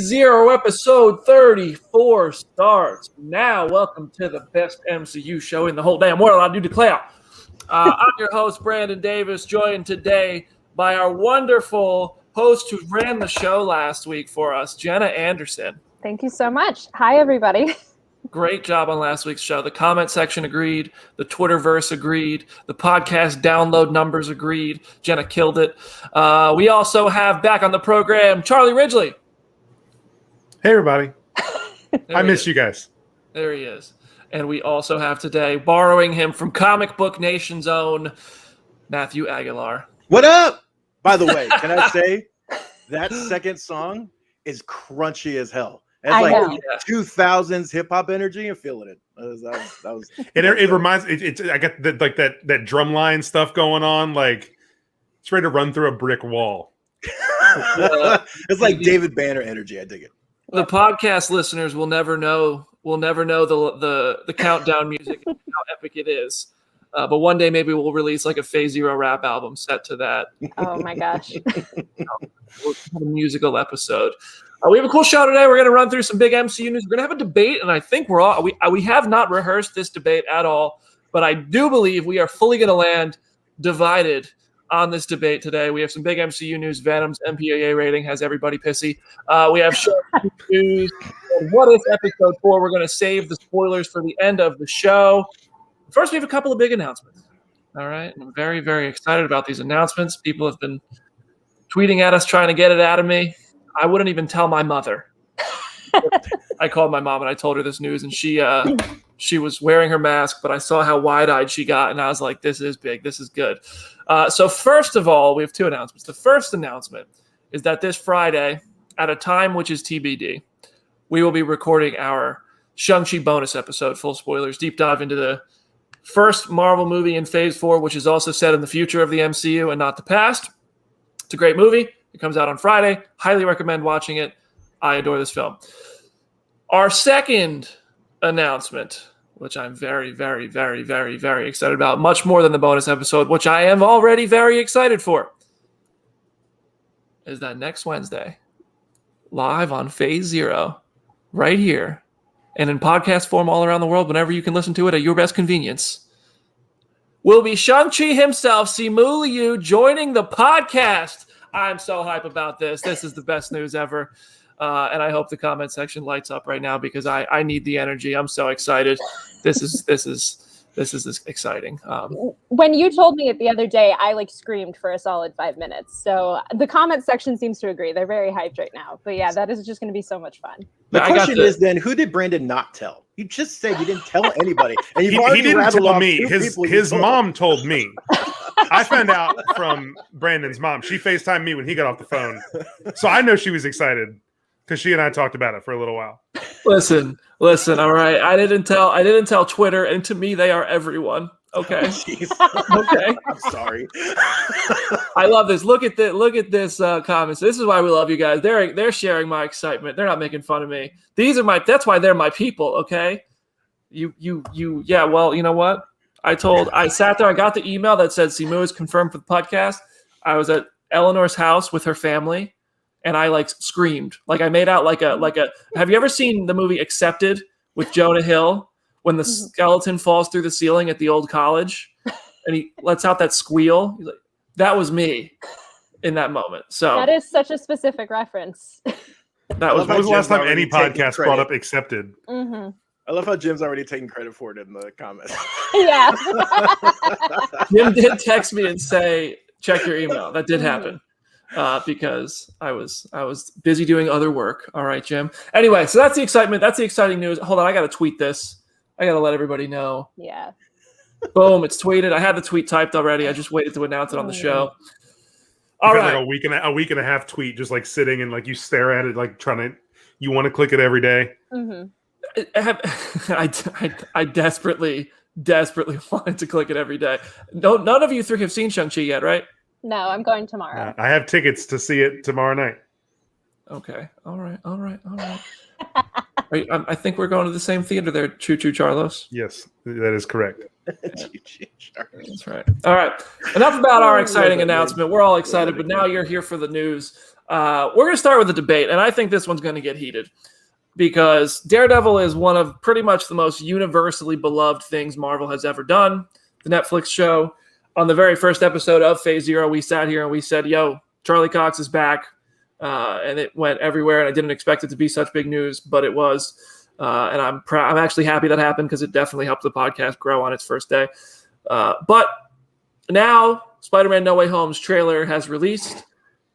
Zero, episode 34 starts now. Welcome to the best MCU show in the whole damn world. I do declare. I'm your host, Brandon Davis, joined today by our wonderful host who ran the show last week for us, Jenna Anderson. Thank you so much. Hi, everybody. Great job on last week's show. The comment section agreed. The Twitterverse agreed. The podcast download numbers agreed. Jenna killed it. We also have back on the program, Charlie Ridgely. Hey, everybody. I miss you guys. There he is. And we also have today, borrowing him from Comic Book Nation's own Matthew Aguilar. What up? By the way, can I say that second song is crunchy as hell. It's like 2000s hip hop energy and feeling it. That was it reminds I got that drum line stuff going on, like it's ready to run through a brick wall. It's like David Banner energy. I dig it. The podcast listeners will never know the countdown music and how epic it is. But one day maybe we'll release like a Phase Zero rap album set to that. Oh my gosh. We'll have a musical episode. We have a cool show today. We're going to run through some big MCU news. We're going to have a debate, and I think we have not rehearsed this debate at all, but I do believe we are fully going to land divided on this debate today. We have some big MCU news. Venom's MPAA rating has everybody pissy. We have Shang-Chi news. And what if episode 4? We're going to save the spoilers for the end of the show. First, we have a couple of big announcements. All right. I'm very, very excited about these announcements. People have been tweeting at us, trying to get it out of me. I wouldn't even tell my mother. I called my mom and I told her this news, and she was wearing her mask, but I saw how wide-eyed she got, and I was like, this is big. This is good. So first of all, we have two announcements. The first announcement is that this Friday, at a time which is TBD, we will be recording our Shang-Chi bonus episode, full spoilers, deep dive into the first Marvel movie in Phase 4, which is also set in the future of the MCU and not the past. It's a great movie. It comes out on Friday. Highly recommend watching it. I adore this film. Our second announcement, which I'm very, very, very, very, very excited about, much more than the bonus episode, which I am already very excited for, is that next Wednesday, live on Phase Zero, right here, and in podcast form all around the world, whenever you can listen to it at your best convenience, will be Shang-Chi himself, Simu Liu, joining the podcast. I'm so hype about this. This is the best news ever. And I hope the comment section lights up right now because I need the energy. I'm so excited. This is exciting. When you told me it the other day, I screamed for a solid 5 minutes. So the comment section seems to agree. They're very hyped right now. But yeah, that is just going to be so much fun. The question is then, who did Brandon not tell? You just said you didn't tell anybody. And he didn't tell me. His mom told me. I found out from Brandon's mom. She FaceTimed me when he got off the phone. So I know she was excited because she and I talked about it for a little while. Listen, all right. I didn't tell Twitter, and to me they are everyone. Okay. Okay. I'm sorry. I love this. Look at this comments. This is why we love you guys. They're sharing my excitement. They're not making fun of me. That's why they're my people, okay? Yeah, well, you know what? I sat there, I got the email that said Simu is confirmed for the podcast. I was at Eleanor's house with her family, and I screamed. I made out like a have you ever seen the movie Accepted with Jonah Hill when the skeleton falls through the ceiling at the old college and he lets out that squeal? That was me in that moment. So that is such a specific reference. That was when was the last time any podcast brought up Accepted? Mm-hmm. I love how Jim's already taking credit for it in the comments. Yeah. Jim did text me and say, check your email. That did happen because I was busy doing other work. All right, Jim. Anyway, so that's the excitement. That's the exciting news. Hold on. I got to tweet this. I got to let everybody know. Yeah. Boom. It's tweeted. I had the tweet typed already. I just waited to announce it on the show. All right. A week and a half tweet, just sitting and you stare at it, you want to click it every day. Mm-hmm. I desperately wanted to click it every day. None of you three have seen Shang-Chi yet, right? No, I'm going tomorrow. I have tickets to see it tomorrow night. Okay. All right. I think we're going to the same theater there, Choo Choo Charlos. Yes, that is correct. That's right. All right. Enough about our exciting announcement. We're all excited, but now you're here for the news. We're going to start with the debate, and I think this one's going to get heated because Daredevil is one of pretty much the most universally beloved things Marvel has ever done. The Netflix show. On the very first episode of Phase Zero, we sat here and we said, yo, Charlie Cox is back. And it went everywhere, and I didn't expect it to be such big news, but it was. And I'm actually happy that happened because it definitely helped the podcast grow on its first day. But now Spider-Man No Way Home's trailer has released,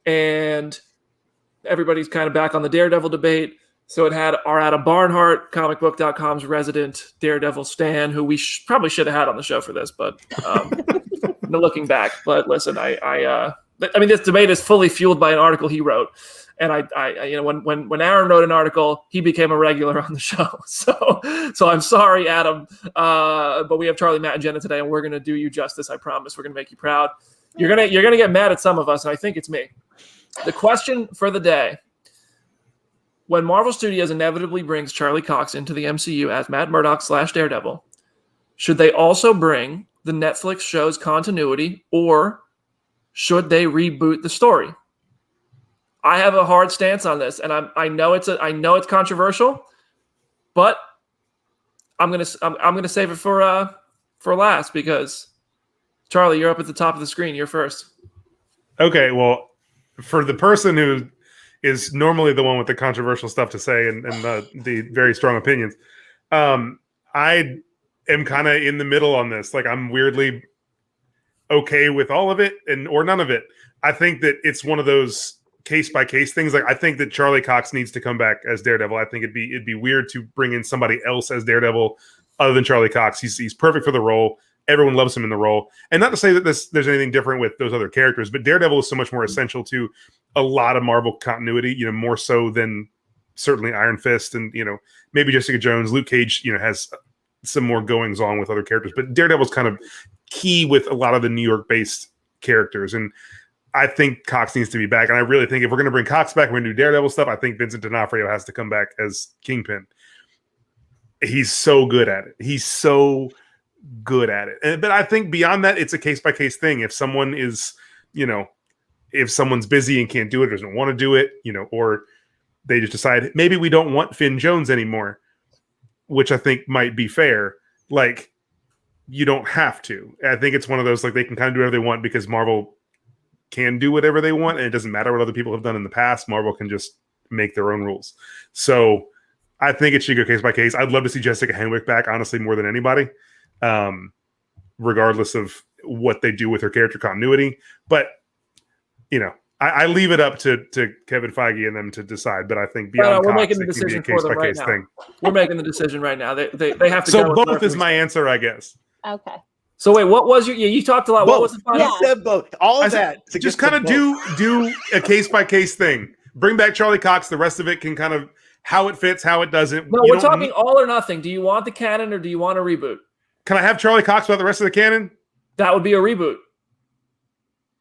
and everybody's kind of back on the Daredevil debate. So it had our Adam Barnhart, Comicbook.com's resident Daredevil stan, who we probably should have had on the show for this, but looking back. But listen, I mean, this debate is fully fueled by an article he wrote. And I when Aaron wrote an article, he became a regular on the show. So I'm sorry, Adam, but we have Charlie, Matt, and Jenna today, and we're gonna do you justice. I promise. We're gonna make you proud. You're gonna get mad at some of us, and I think it's me. The question for the day: when Marvel Studios inevitably brings Charlie Cox into the MCU as Matt Murdock / Daredevil, should they also bring the Netflix show's continuity, or should they reboot the story? I have a hard stance on this, and I know it's controversial, but I'm gonna save it for last because Charlie, you're up at the top of the screen. You're first. Okay, well, for the person who is normally the one with the controversial stuff to say and the very strong opinions, I am kind of in the middle on this. Like, I'm weirdly okay with all of it or none of it. I think that it's one of those case by case things. Like, I think that Charlie Cox needs to come back as Daredevil. I think it'd be weird to bring in somebody else as Daredevil other than Charlie Cox. He's perfect for the role. Everyone loves him in the role. And not to say that there's anything different with those other characters, but Daredevil is so much more essential to a lot of Marvel continuity, more so than certainly Iron Fist and, maybe Jessica Jones. Luke Cage, has some more goings on with other characters, but Daredevil's kind of key with a lot of the New York based characters. And I think Cox needs to be back. And I really think if we're going to bring Cox back, we're going to do Daredevil stuff. I think Vincent D'Onofrio has to come back as Kingpin. He's so good at it. But I think beyond that, it's a case by case thing. If someone is, if someone's busy and can't do it, or doesn't want to do it, or they just decide maybe we don't want Finn Jones anymore, which I think might be fair. Like, you don't have to. I think it's one of those, like, they can kind of do whatever they want because Marvel can do whatever they want, and it doesn't matter what other people have done in the past. Marvel can just make their own rules. So I think it should go case by case. I'd love to see Jessica Henwick back, honestly, more than anybody, regardless of what they do with her character continuity. But, I leave it up to Kevin Feige and them to decide. But I think beyond we're making the decision for them right now. We're making the decision right now. They have to. So both is my answer, I guess. Okay. So wait, what was you talked a lot. Both. What was the final? You said both. All of that. Just kind of do a case by case thing. Bring back Charlie Cox. The rest of it can kind of how it fits, how it doesn't. No, we're talking all or nothing. Do you want the canon or do you want a reboot? Can I have Charlie Cox without the rest of the canon? That would be a reboot.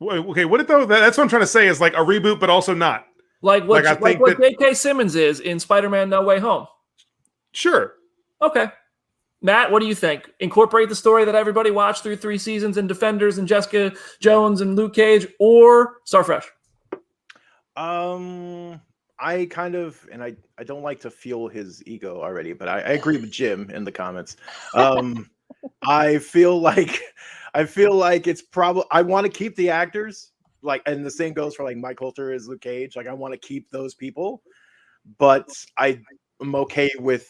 Okay, that's what I'm trying to say is like a reboot, but also not. Like what J.K. Simmons is in Spider-Man No Way Home. Sure. Okay. Matt, what do you think? Incorporate the story that everybody watched through 3 seasons and Defenders and Jessica Jones and Luke Cage, or start fresh? I kind of, and I don't like to fuel his ego already, but I agree with Jim in the comments. I feel like it's probably, I want to keep the actors, like, and the same goes for like Mike Coulter as Luke Cage. Like, I want to keep those people, but I'm okay with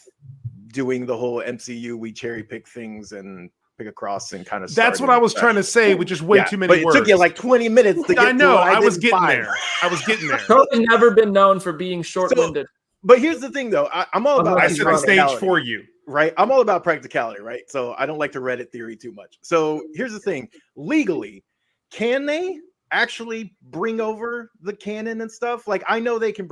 doing the whole MCU. We cherry pick things and pick a cross and kind of. That's what I was trying to say, which is way too many words. It took you like 20 minutes to get. I know. To I was getting there. Totally never been known for being short-winded. But here's the thing, though. I'm all about. I set the stage for you, right? I'm all about practicality, right? So I don't like to Reddit theory too much. So here's the thing: legally, can they actually bring over the canon and stuff? Like, I know they can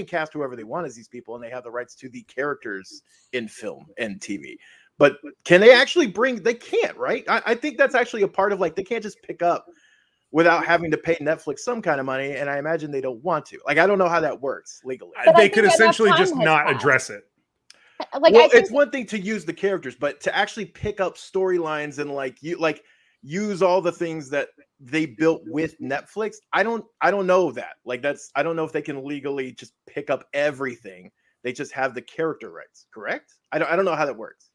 cast whoever they want as these people, and they have the rights to the characters in film and TV. But can they actually they can't, right? I think that's actually a part of, like, they can't just pick up without having to pay Netflix some kind of money, and I imagine they don't want to. Like, I don't know how that works legally. They could essentially just not address it. Like, well, it's one thing to use the characters, but to actually pick up storylines and use all the things that they built with Netflix. I don't know that. Like I don't know if they can legally just pick up everything. They just have the character rights, correct? I don't know how that works.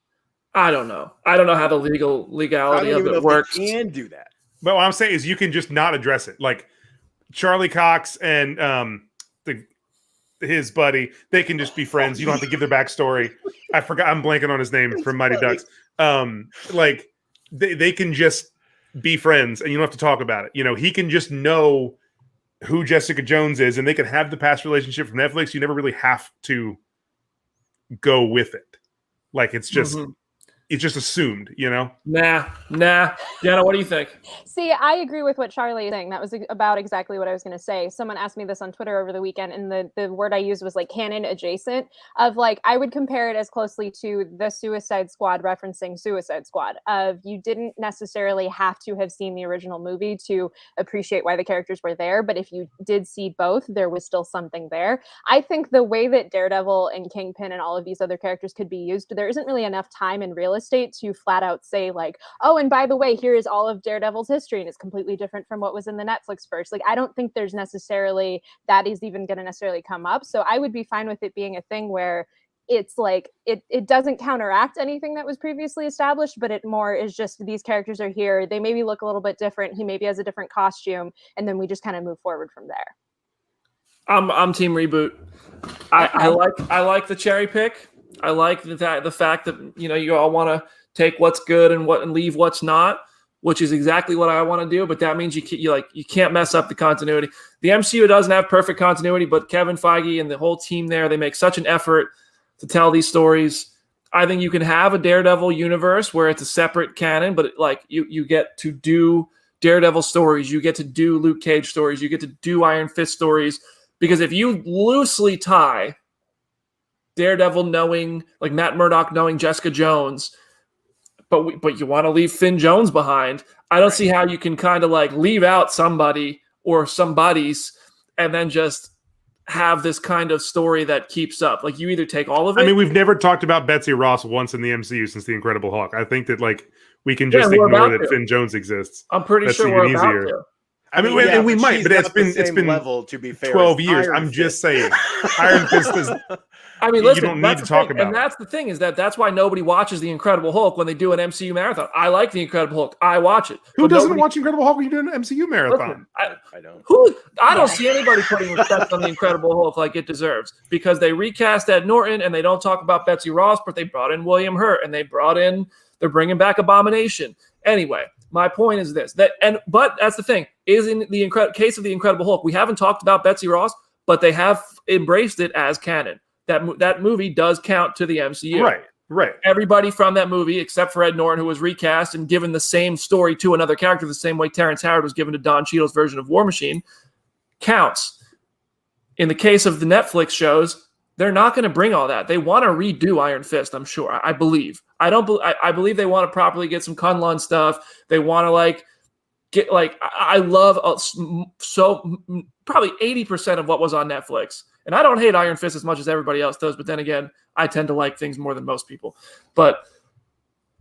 I don't know. I don't know how the legality of it works. They can do that. But what I'm saying is you can just not address it. Like Charlie Cox and his buddy, they can just be friends. You don't have to give their backstory. I forgot. I'm blanking on his name from Mighty Ducks. Like they can just be friends, and you don't have to talk about it. You know, he can just know who Jessica Jones is, and they can have the past relationship from Netflix. You never really have to go with it. Like it's just. It's just assumed, you know? Nah. Jenna, what do you think? See, I agree with what Charlie is saying. That was about exactly what I was going to say. Someone asked me this on Twitter over the weekend, and the word I used was like canon adjacent, of like, I would compare it as closely to the Suicide Squad referencing Suicide Squad, of you didn't necessarily have to have seen the original movie to appreciate why the characters were there, but if you did see both, there was still something there. I think the way that Daredevil and Kingpin and all of these other characters could be used, there isn't really enough time in real estate to flat out say like, oh, and by the way, here is all of Daredevil's history and it's completely different from what was in the Netflix first. Like, I don't think there's necessarily that is even going to necessarily come up. So I would be fine with it being a thing where it's like it doesn't counteract anything that was previously established, but it more is just these characters are here. They maybe look a little bit different. He maybe has a different costume, and then we just kind of move forward from there. I'm team reboot. I like the cherry pick. I like the fact that, you know, you all want to take what's good and leave what's not, which is exactly what I want to do. But that means you can't mess up the continuity. The MCU doesn't have perfect continuity, but Kevin Feige and the whole team there, they make such an effort to tell these stories. I think you can have a Daredevil universe where it's a separate canon, but like you get to do Daredevil stories, you get to do Luke Cage stories, you get to do Iron Fist stories, because if you loosely tie Daredevil knowing, like Matt Murdock knowing Jessica Jones, but you want to leave Finn Jones behind, I don't see how you can kind of like leave out somebody or somebodies and then just have this kind of story that keeps up. Like you either take all of it. I mean, we've never talked about Betsy Ross once in the MCU since The Incredible Hulk. I think that like we can just ignore that Finn Jones exists. I'm pretty sure we're about to. I mean, and we might, but it's been level, to be fair, 12 years. I'm just saying, Iron Fist is. I mean, listen, you don't need to talk about it. And that's the thing, is that's why nobody watches The Incredible Hulk when they do an MCU marathon. I like The Incredible Hulk. I watch it. Who doesn't watch Incredible Hulk when you do an MCU marathon? Listen, I don't see anybody putting respect on The Incredible Hulk like it deserves, because they recast Ed Norton and they don't talk about Betsy Ross, but they brought in William Hurt and they're bringing back Abomination. Anyway, my point is this, but that's the thing, is in the case of The Incredible Hulk, we haven't talked about Betsy Ross, but they have embraced it as canon. That movie does count to the MCU. Right. Everybody from that movie, except for Ed Norton, who was recast and given the same story to another character, the same way Terrence Howard was given to Don Cheadle's version of War Machine, counts. In the case of the Netflix shows, they're not going to bring all that. They want to redo Iron Fist, I'm sure. I believe. I believe they want to properly get some Kunlun stuff. They want to get I love probably 80% of what was on Netflix. And I don't hate Iron Fist as much as everybody else does, but then again, I tend to like things more than most people. But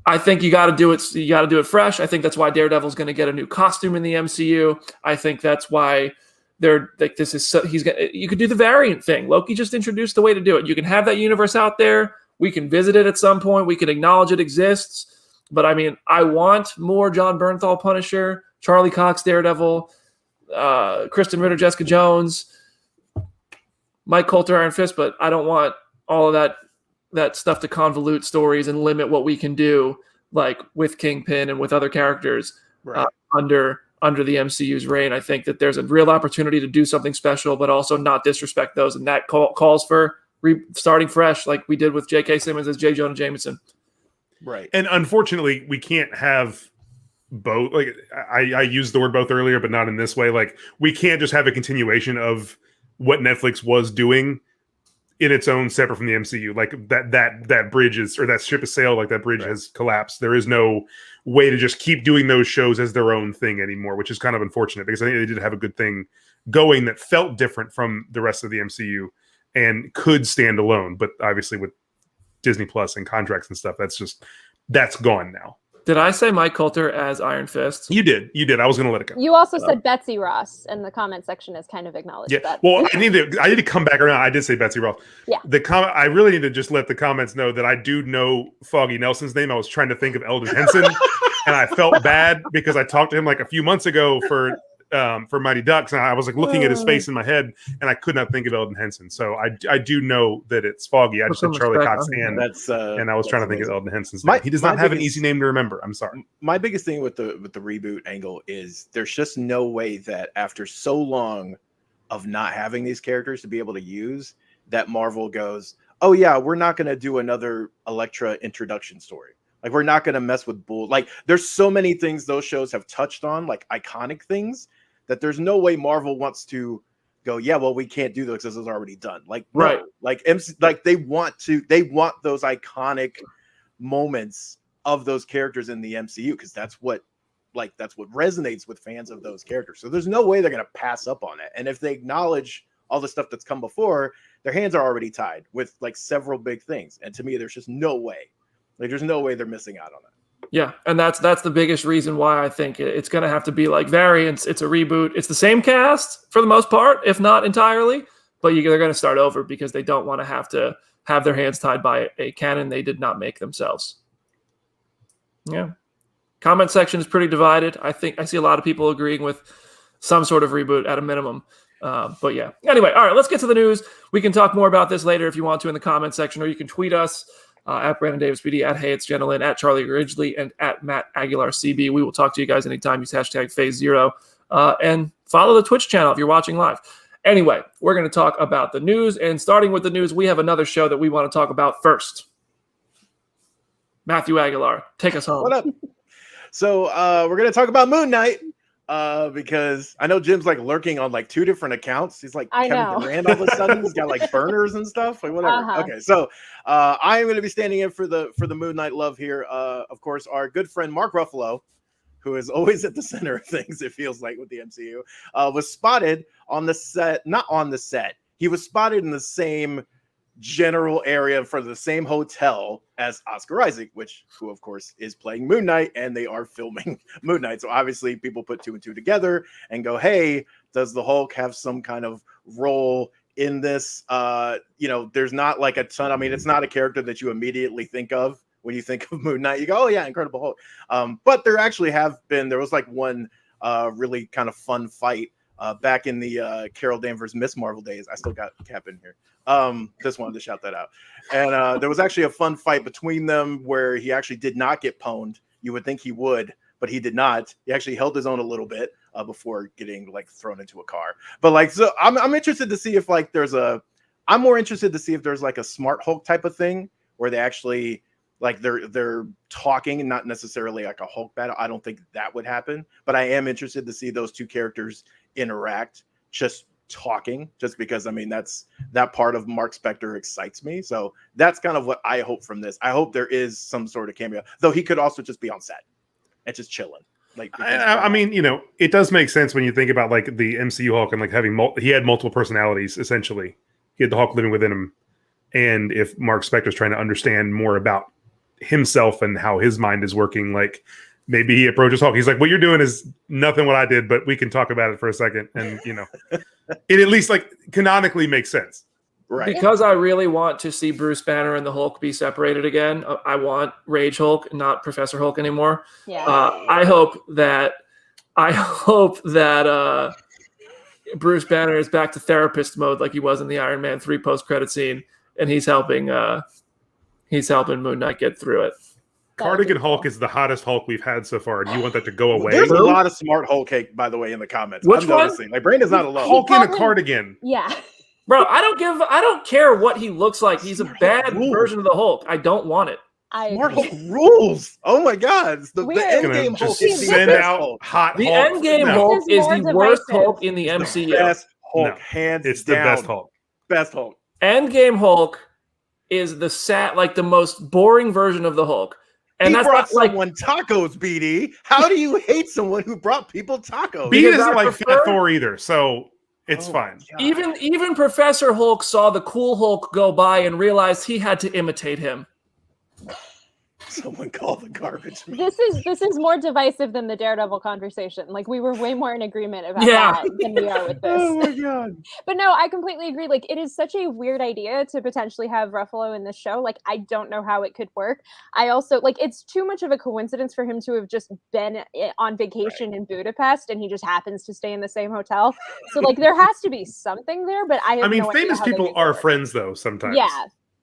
I think you got to do it. You got to do it fresh. I think that's why Daredevil's going to get a new costume in the MCU. I think that's why they're like, you could do the variant thing. Loki just introduced the way to do it. You can have that universe out there. We can visit it at some point. We can acknowledge it exists. But I mean, I want more John Bernthal Punisher, Charlie Cox Daredevil, Kristen Ritter Jessica Jones, Mike Coulter Iron Fist, but I don't want all of that stuff to convolute stories and limit what we can do, like with Kingpin and with other characters under the MCU's reign. I think that there's a real opportunity to do something special, but also not disrespect those, and that calls for starting fresh, like we did with J.K. Simmons as J. Jonah Jameson. Right. And unfortunately, we can't have both. Like I used the word both earlier, but not in this way. Like we can't just have a continuation of what Netflix was doing in its own separate from the MCU. Like that bridge is, or that ship has sailed, like that bridge has collapsed. There is no way to just keep doing those shows as their own thing anymore, which is kind of unfortunate, because I think they did have a good thing going that felt different from the rest of the MCU and could stand alone. But obviously with Disney Plus and contracts and stuff, that's gone now. Did I say Mike Coulter as Iron Fist? You did. I was going to let it go. You also said Betsy Ross, and the comment section has kind of acknowledged that. Well, I need to come back around. I did say Betsy Ross. Yeah. I really need to just let the comments know that I do know Foggy Nelson's name. I was trying to think of Eldon Henson, and I felt bad because I talked to him like a few months ago for Mighty Ducks, and I was like looking at his face in my head, and I could not think of Eldon Henson. So I do know that it's Foggy. I just said Charlie Cox and I was trying to think of Eldon Henson's name. He does not have an easy name to remember. I'm sorry. My biggest thing with the reboot angle is there's just no way that after so long of not having these characters to be able to use, that Marvel goes, oh yeah, we're not going to do another Elektra introduction story. Like, we're not going to mess with Bull. Like, there's so many things those shows have touched on, like iconic things, that there's no way Marvel wants to go, yeah, well, we can't do this because it's already done. Like, right. No, like they want those iconic moments of those characters in the MCU, because that's what resonates with fans of those characters. So there's no way they're going to pass up on it. And if they acknowledge all the stuff that's come before, their hands are already tied with like several big things. And to me, there's just no way. Like, there's no way they're missing out on that. Yeah, and that's the biggest reason why I think it's going to have to be like variants. It's a reboot. It's the same cast for the most part, if not entirely, but they're going to start over because they don't want to have their hands tied by a canon they did not make themselves. Yeah. Comment section is pretty divided. I think I see a lot of people agreeing with some sort of reboot at a minimum. But yeah. Anyway, all right, let's get to the news. We can talk more about this later if you want to in the comment section, or you can tweet us. At Brandon Davis BD, at Hey It's Gentleman, at Charlie Ridgely, and at Matt Aguilar CB. We will talk to you guys anytime. Use hashtag Phase Zero and follow the Twitch channel if you're watching live. Anyway, we're going to talk about the news, and starting with the news, we have another show that we want to talk about first. Matthew Aguilar, take us home. What up? So we're going to talk about Moon Knight. Because I know Jim's like lurking on like 2 different accounts. He's like Kevin Durant all of a sudden. He's got like burners and stuff, like whatever. Okay, so I am going to be standing in for the Moon Knight love here. Of course, our good friend Mark Ruffalo, who is always at the center of things, it feels like, with the MCU, was spotted on the set. Not on the set. He was spotted in the same general area for the same hotel as Oscar Isaac, who of course is playing Moon Knight, and they are filming Moon Knight. So obviously people put 2 and 2 together and go, hey, does the Hulk have some kind of role in this? There's not like a ton. I mean, it's not a character that you immediately think of when you think of Moon Knight. You go, oh yeah, Incredible Hulk. But there was like one really kind of fun fight back in the Carol Danvers Miss Marvel days. I still got Cap in here. Just wanted to shout that out. And there was actually a fun fight between them where he actually did not get pwned. You would think he would, but he did not. He actually held his own a little bit before getting like thrown into a car. But like, so I'm interested to see if like I'm more interested to see if there's like a Smart Hulk type of thing where they actually like they're talking and not necessarily like a Hulk battle. I don't think that would happen, but I am interested to see those 2 characters interact, just talking, just because I mean that part of Mark Spector excites me. So that's kind of what I hope from this. I hope there is some sort of cameo, though he could also just be on set and just chilling. Like, I mean, it does make sense when you think about like the MCU Hulk and like having he had multiple personalities essentially. He had the Hulk living within him, and if Mark Spector's trying to understand more about himself and how his mind is working, like maybe he approaches Hulk. He's like, what you're doing is nothing what I did, but we can talk about it for a second. And, it at least like canonically makes sense. Right. Because I really want to see Bruce Banner and the Hulk be separated again. I want Rage Hulk, not Professor Hulk anymore. Yeah. I hope that Bruce Banner is back to therapist mode like he was in the Iron Man 3 post-credit scene, and he's helping Moon Knight get through it. Cardigan Hulk is the hottest Hulk we've had so far. Do you want that to go away? There's a lot of Smart Hulk hate, by the way, in the comments. Which I'm one? noticing. Like, Brandon's not alone. Hulk in a cardigan. Yeah. Bro, I don't care what he looks like. He's a bad version of the Hulk. I don't want it. Smart Hulk rules. Oh my God. The Endgame Hulk is the send best out Hulk. hot The Hulk. Endgame Hulk is the worst Hulk in the MCU. Best Hulk, hands it's down. the best Hulk. Best Hulk. Endgame Hulk is the most boring version of the Hulk. And he that's brought not someone tacos, BD. How do you hate someone who brought people tacos? BD Because doesn't I like prefer- Fat Thor either, so it's fine. Even Professor Hulk saw the cool Hulk go by and realized he had to imitate him. Someone call the garbage man. This is more divisive than the Daredevil conversation. Like, we were way more in agreement about Yeah. that than we are with this. Oh my god. But no, I completely agree. Like, it is such a weird idea to potentially have Ruffalo in this show. Like, I don't know how it could work. I also, like, it's too much of a coincidence for him to have just been on vacation in Budapest, and he just happens to stay in the same hotel. So, like, there has to be something there, but I mean, famous people are friends, though, sometimes.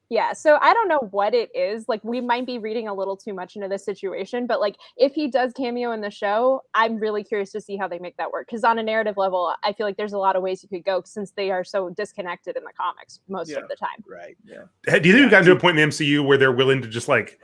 Yeah. So I don't know what it is. Like, we might be reading a little too much into this situation, but like, if he does cameo in the show, I'm really curious to see how they make that work. Because on a narrative level, I feel like there's a lot of ways you could go since they are so disconnected in the comics most of the time. Right. Yeah. Do you think we've gotten to a point in the MCU where they're willing to just like,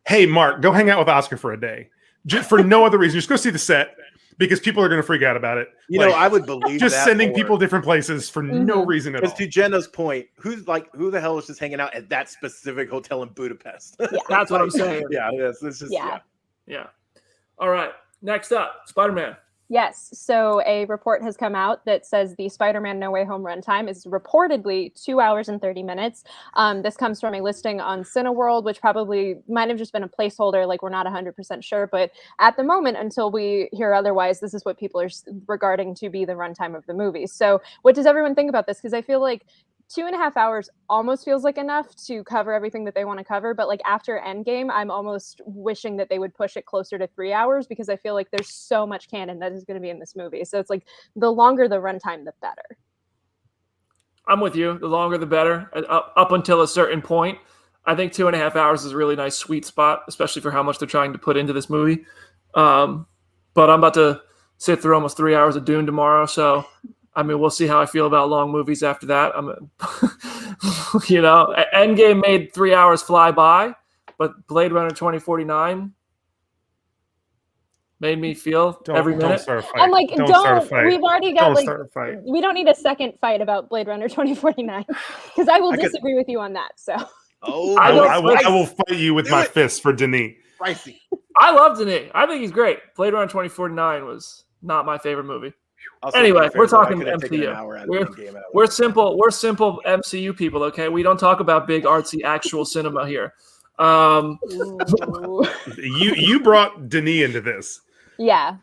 hey, Mark, go hang out with Oscar for a day, just for no other reason. Just go see the set. Because people are going to freak out about it. You know, I would believe just that sending people different places for no reason at all. Because to Jenna's point, who the hell is just hanging out at that specific hotel in Budapest? Yeah. That's what I'm saying. It's just Yeah. All right. Next up, Spider-Man. Yes. So a report has come out that says the Spider-Man No Way Home runtime is reportedly 2 hours and 30 minutes. This comes from a listing on Cineworld, which probably might have just been a placeholder. Like, we're not 100% sure. But at the moment, until we hear otherwise, this is what people are regarding to be the runtime of the movie. So what does everyone think about this? Because I feel like 2.5 hours almost feels like enough to cover everything that they want to cover. But like, after Endgame, I'm almost wishing that they would push it closer to 3 hours, because I feel like there's so much canon that is going to be in this movie. So it's like, the longer the runtime, the better. I'm with you. The longer, the better. Up until a certain point, I think 2.5 hours is a really nice sweet spot, especially for how much they're trying to put into this movie. But I'm about to sit through almost 3 hours of Dune tomorrow, so I mean, we'll see how I feel about long movies after that. Endgame made 3 hours fly by, but Blade Runner 2049 made me feel every minute. Don't start a fight. I'm like, start a fight. We've already got start a fight. We don't need a second fight about Blade Runner 2049, because I will disagree with you on that. So I will fight you with my fists for Denis. Pricey. I love Denis. I think he's great. Blade Runner 2049 was not my favorite movie. Anyway, we're talking MCU. We're simple MCU people, okay? We don't talk about big artsy actual cinema here. You brought Denis into this. Yeah.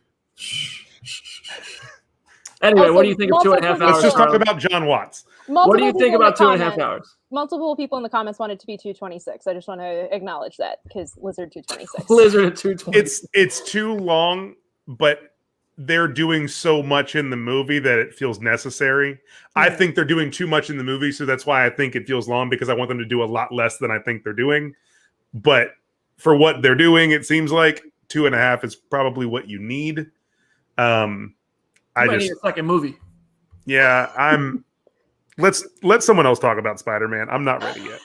Anyway, Also, what do you think of 2.5 hours? Let's just talk about John Watts. What do you think about 2.5 hours? Multiple people in the comments wanted to be 226. I just want to acknowledge that, because Lizard 226. Lizard at 226. It's too long, but they're doing so much in the movie that it feels necessary. I think they're doing too much in the movie, so that's why I think it feels long, because I want them to do a lot less than I think they're doing. But for what they're doing, it seems like 2.5 is probably what you need. I need a second movie. Yeah, let someone else talk about Spider-Man. I'm not ready yet.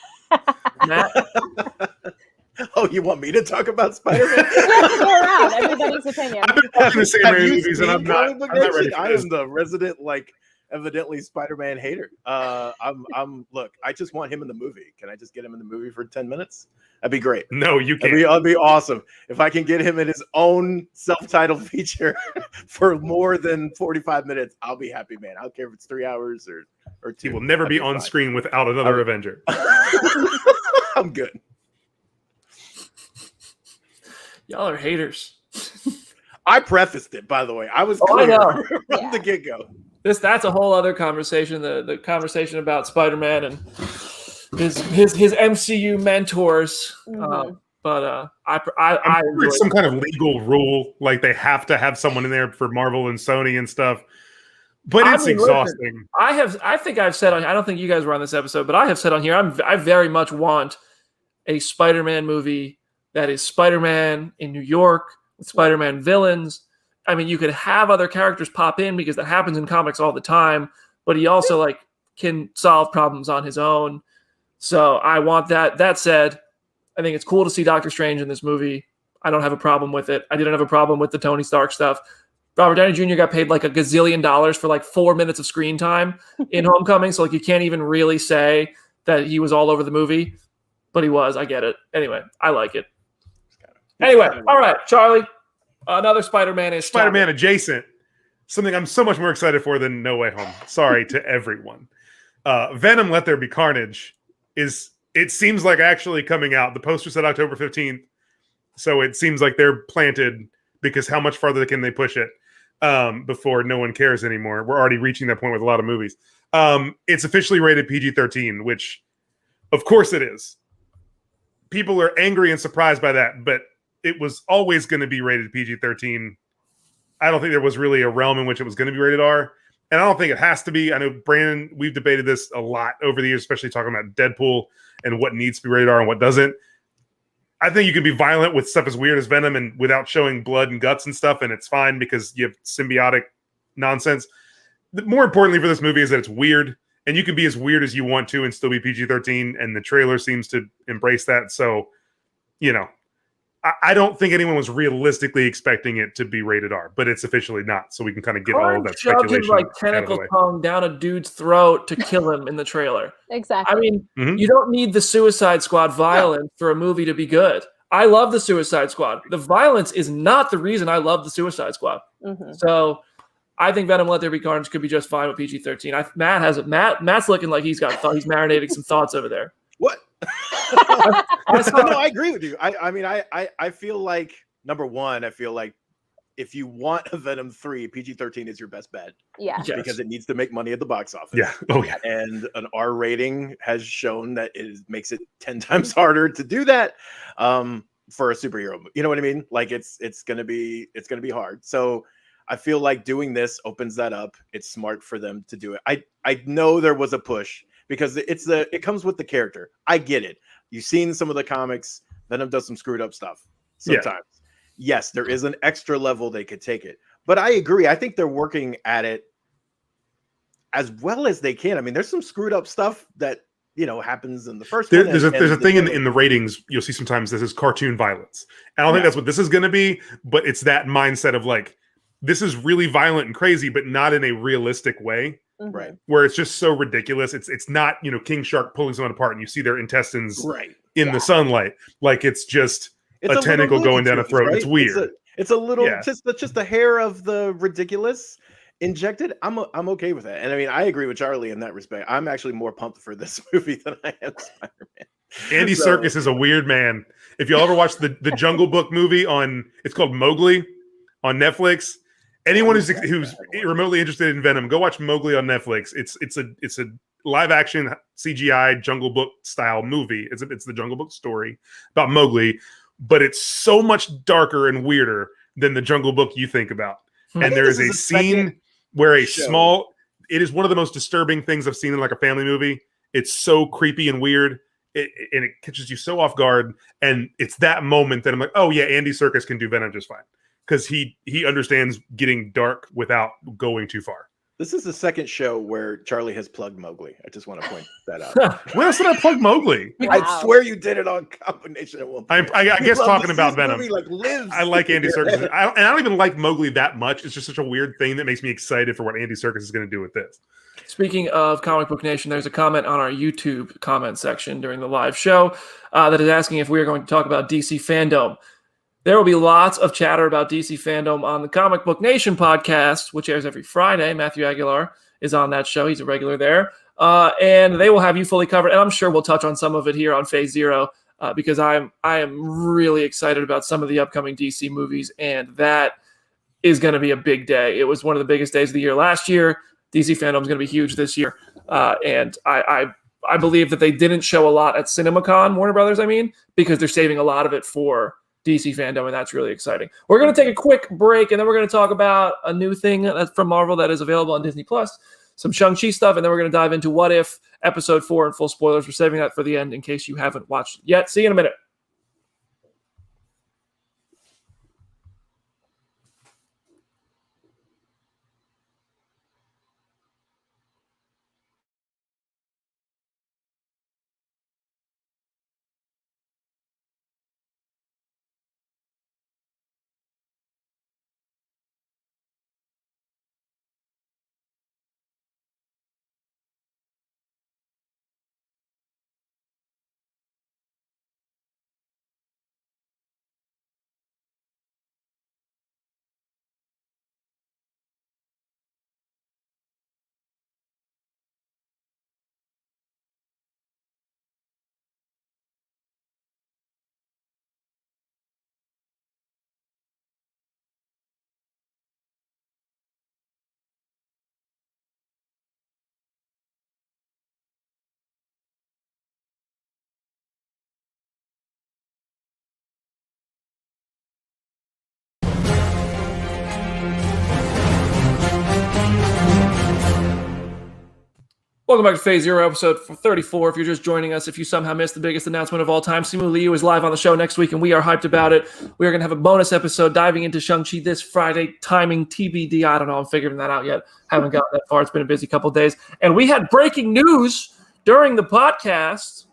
Matt? Oh, you want me to talk about Spider-Man? Go around. Everybody's opinion. I've been watching the same movies, and I'm not ready for I this. am the resident, evidently Spider-Man hater. Look, I just want him in the movie. Can I just get him in the movie for 10 minutes? That'd be great. No, you can't. That'd be awesome. If I can get him in his own self-titled feature for more than 45 minutes, I'll be happy, man. I don't care if it's 3 hours or 2. He will never be on screen without another Avenger. I'm good. Y'all are haters. I prefaced it, by the way. I was I know. from the get-go. That's a whole other conversation. The conversation about Spider-Man and his MCU mentors. But I enjoy some kind of legal rule, like they have to have someone in there for Marvel and Sony and stuff. But it's exhausting. Listen, I think I've said on. I don't think you guys were on this episode, but I have said on here. I very much want a Spider-Man movie that is Spider-Man in New York with Spider-Man villains. I mean, you could have other characters pop in because that happens in comics all the time, but he also can solve problems on his own. So I want that. That said, I think it's cool to see Doctor Strange in this movie. I don't have a problem with it. I didn't have a problem with the Tony Stark stuff. Robert Downey Jr. got paid $1 gazillion for 4 minutes of screen time in Homecoming. So you can't even really say that he was all over the movie, but he was. I get it. Anyway, I like it. Anyway, all right, Charlie. Another Spider-Man is Spider-Man adjacent. Something I'm so much more excited for than No Way Home. Sorry to everyone. Venom: Let There Be Carnage it seems like actually coming out. The poster said October 15th. So it seems like they're planted because how much farther can they push it before no one cares anymore? We're already reaching that point with a lot of movies. It's officially rated PG-13, which of course it is. People are angry and surprised by that, but it was always going to be rated PG-13. I don't think there was really a realm in which it was going to be rated R. And I don't think it has to be. I know, Brandon, we've debated this a lot over the years, especially talking about Deadpool and what needs to be rated R and what doesn't. I think you can be violent with stuff as weird as Venom and without showing blood and guts and stuff, and it's fine because you have symbiotic nonsense. More importantly for this movie is that it's weird, and you can be as weird as you want to and still be PG-13, and the trailer seems to embrace that. So, I don't think anyone was realistically expecting it to be rated R, but it's officially not. So we can kind of get all of that speculation like out of the tentacle way. tongue down a dude's throat to kill him in the trailer. Exactly. I mean, you don't need the Suicide Squad violence for a movie to be good. I love the Suicide Squad. The violence is not the reason I love the Suicide Squad. So I think Venom Let There Be Carnage could be just fine with PG-13. Matt's looking like he's marinating some thoughts over there. What? No, I agree with you. I feel like, number one, I feel like if you want a Venom 3, PG-13 is your best bet. Yeah. Yes. Because it needs to make money at the box office. Yeah. Oh, yeah. And an R rating has shown that makes it 10 times harder to do that for a superhero movie. You know what I mean? Like it's gonna be hard. So I feel like doing this opens that up. It's smart for them to do it. I know there was a push because it comes with the character. I get it. You've seen some of the comics. Venom does some screwed up stuff sometimes. Yeah. Yes, there is an extra level they could take it. But I agree. I think they're working at it as well as they can. I mean, there's some screwed up stuff that, happens in the first one. There's a thing in the ratings you'll see sometimes. This is cartoon violence. And I don't think that's what this is going to be, but it's that mindset of like, this is really violent and crazy, but not in a realistic way. Right. Where it's just so ridiculous. It's not, King Shark pulling someone apart and you see their intestines in the sunlight. Like it's just a tentacle going down a throat. Right? It's weird. It's a little just the hair of the ridiculous injected. I'm okay with that. And I mean, I agree with Charlie in that respect. I'm actually more pumped for this movie than I am Spider-Man. Andy Serkis is a weird man. If y'all ever watched the Jungle Book movie it's called Mowgli on Netflix. Anyone who's remotely interested in Venom, go watch Mowgli on Netflix. It's a live action CGI Jungle Book style movie. It's the Jungle Book story about Mowgli, but it's so much darker and weirder than the Jungle Book you think about. And there is a scene where it is one of the most disturbing things I've seen in like a family movie. It's so creepy and weird. And it catches you so off guard. And it's that moment that I'm like, oh yeah, Andy Serkis can do Venom just fine. Because he understands getting dark without going too far. This is the second show where Charlie has plugged Mowgli. I just want to point that out. When else did I plug Mowgli? Wow. I swear you did it on Combination at one point. I guess talking about Venom. Lives. I like Andy Serkis. I don't even like Mowgli that much. It's just such a weird thing that makes me excited for what Andy Serkis is going to do with this. Speaking of Comic Book Nation, there's a comment on our YouTube comment section during the live show that is asking if we are going to talk about DC fandom. There will be lots of chatter about DC fandom on the Comic Book Nation podcast, which airs every Friday. Matthew Aguilar is on that show. He's a regular there. And they will have you fully covered. And I'm sure we'll touch on some of it here on Phase Zero because I am really excited about some of the upcoming DC movies. And that is going to be a big day. It was one of the biggest days of the year last year. DC fandom is going to be huge this year. And I believe that they didn't show a lot at CinemaCon, Warner Brothers, because they're saving a lot of it for DC fandom, and that's really exciting. We're going to take a quick break, and then we're going to talk about a new thing that's from Marvel that is available on Disney+, some Shang-Chi stuff, and then we're going to dive into What If Episode 4 and full spoilers. We're saving that for the end in case you haven't watched it yet. See you in a minute. Welcome back to Phase Zero, episode 34. If you're just joining us, if you somehow missed the biggest announcement of all time, Simu Liu is live on the show next week, and we are hyped about it. We are going to have a bonus episode diving into Shang-Chi this Friday. Timing TBD. I don't know. I'm figuring that out yet. Haven't gotten that far. It's been a busy couple of days. And we had breaking news during the podcast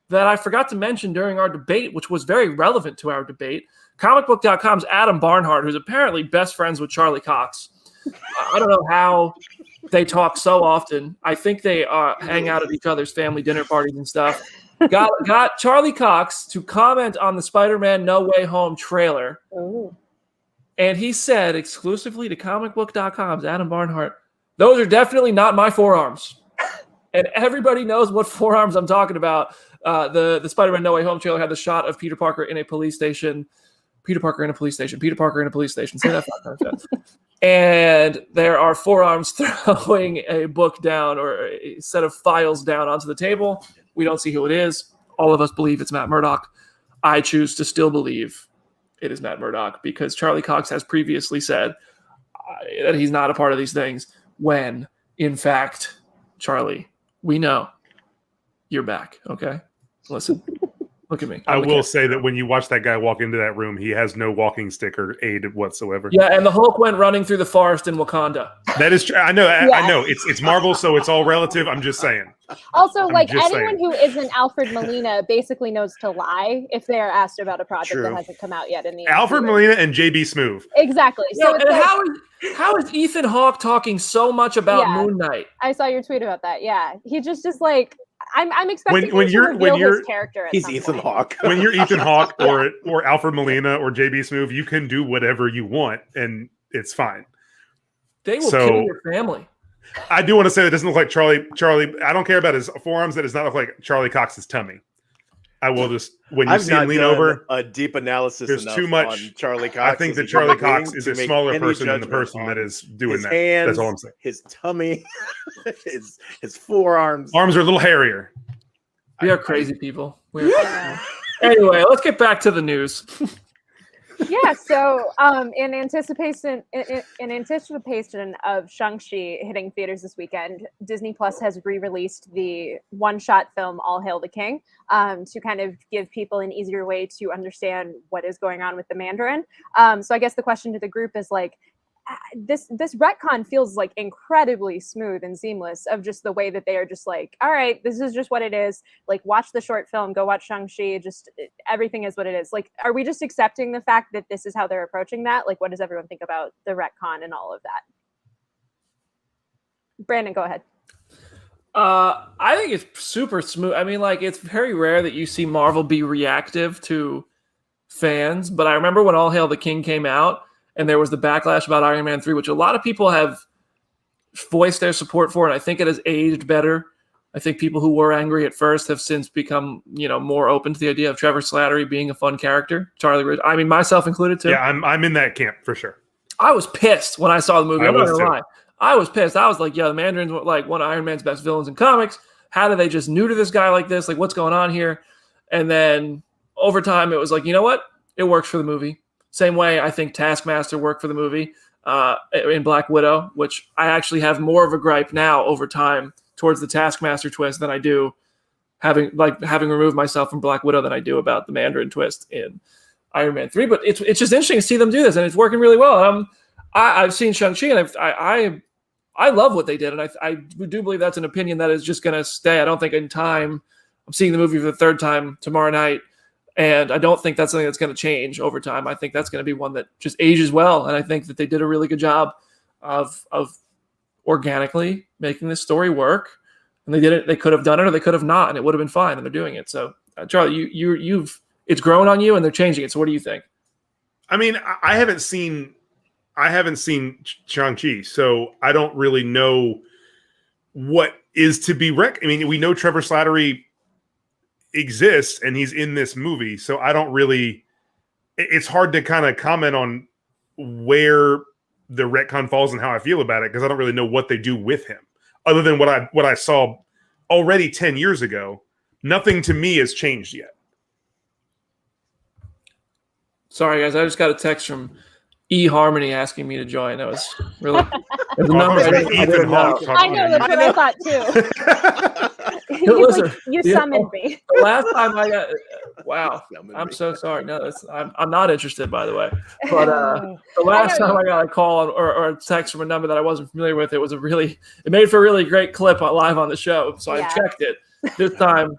that I forgot to mention during our debate, which was very relevant to our debate. Comicbook.com's Adam Barnhart, who's apparently best friends with Charlie Cox. I don't know how they talk so often. I think they hang out at each other's family dinner parties and stuff. Got Charlie Cox to comment on the Spider-Man No Way Home trailer. Ooh. And he said exclusively to Comicbook.com's Adam Barnhart, those are definitely not my forearms. And everybody knows what forearms I'm talking about. The Spider-Man No Way Home trailer had the shot of Peter Parker in a police station. Peter Parker in a police station. Peter Parker in a police station. Say that 5 times. And there are forearms throwing a book down or a set of files down onto the table. We don't see who it is. All of us believe it's Matt Murdock. I choose to still believe it is Matt Murdock because Charlie Cox has previously said that he's not a part of these things when, in fact, Charlie, we know you're back, okay? Listen. Look at me. I will say that when you watch that guy walk into that room, he has no walking stick or aid whatsoever. Yeah, and the Hulk went running through the forest in Wakanda. That is true. I know. I know. It's Marvel, so it's all relative. I'm just saying. Also, anyone who isn't Alfred Molina basically knows to lie if they are asked about a project that hasn't come out yet. In the Alfred Molina and JB Smoove. Exactly. So and how is Ethan Hawke talking so much about Moon Knight? I saw your tweet about that. Yeah, he just like. I'm expecting when you're his character. He's Ethan Hawke. When you're Ethan Hawke or Alfred Molina or JB Smoove, you can do whatever you want, and it's fine. They will kill your family. I do want to say that doesn't look like Charlie. I don't care about his forearms. That does not look like Charlie Cox's tummy. I will just when you see him lean over. A deep analysis. There's too much on Charlie Cox. I think that Charlie Cox is a smaller person than the person that is doing that. Hands, that's all I'm saying. His tummy, his forearms. Arms are a little hairier. We are crazy people. Anyway, let's get back to the news. Yeah, so in anticipation of Shang-Chi hitting theaters this weekend, Disney Plus has re-released the one-shot film All Hail the King to kind of give people an easier way to understand what is going on with the Mandarin. So I guess the question to the group is like, this retcon feels like incredibly smooth and seamless of just the way that they are just like, all right, this is just what it is. Like, watch the short film, go watch Shang-Chi, just everything is what it is. Like, are we just accepting the fact that this is how they're approaching that? Like, what does everyone think about the retcon and all of that? Brandon, go ahead. I think it's super smooth. I mean, like, it's very rare that you see Marvel be reactive to fans, but I remember when All Hail the King came out, and there was the backlash about Iron Man 3, which a lot of people have voiced their support for, and I think it has aged better. I think people who were angry at first have since become, more open to the idea of Trevor Slattery being a fun character. Charlie Ridge, I mean, myself included too. Yeah, I'm in that camp for sure. I was pissed when I saw the movie. I'm not gonna lie. I was pissed. I was like, the Mandarin's like one of Iron Man's best villains in comics. How do they just neuter this guy like this? Like, what's going on here? And then over time, it was like, you know what? It works for the movie. Same way I think Taskmaster worked for the movie in Black Widow, which I actually have more of a gripe now over time towards the Taskmaster twist than I do having removed myself from Black Widow than I do about the Mandarin twist in Iron Man 3. But it's just interesting to see them do this, and it's working really well. And I've seen Shang-Chi, and I love what they did, and I do believe that's an opinion that is just going to stay. I don't think in time – I'm seeing the movie for the third time tomorrow night. And I don't think that's something that's going to change over time. I think that's going to be one that just ages well. And I think that they did a really good job of organically making this story work. And they did it. They could have done it or they could have not, and it would have been fine. And they're doing it. So, Charlie, it's grown on you, and they're changing it. So, what do you think? I mean, I haven't seen Shang-Chi, so I don't really know what is to be I mean, we know Trevor Slattery exists and he's in this movie, so I don't really it's hard to kind of comment on where the retcon falls and how I feel about it because I don't really know what they do with him other than what I saw already 10 years ago. Nothing to me has changed yet. Sorry guys, I just got a text from eHarmony asking me to join. That was really There's a number I didn't know. I know, that's what I thought too. Listen, like, you summoned me. The last time I got, wow, I'm so sorry. No, I'm not interested, by the way. But the last time I got a call or a text from a number that I wasn't familiar with, it made for a really great clip live on the show. So I checked it. This time,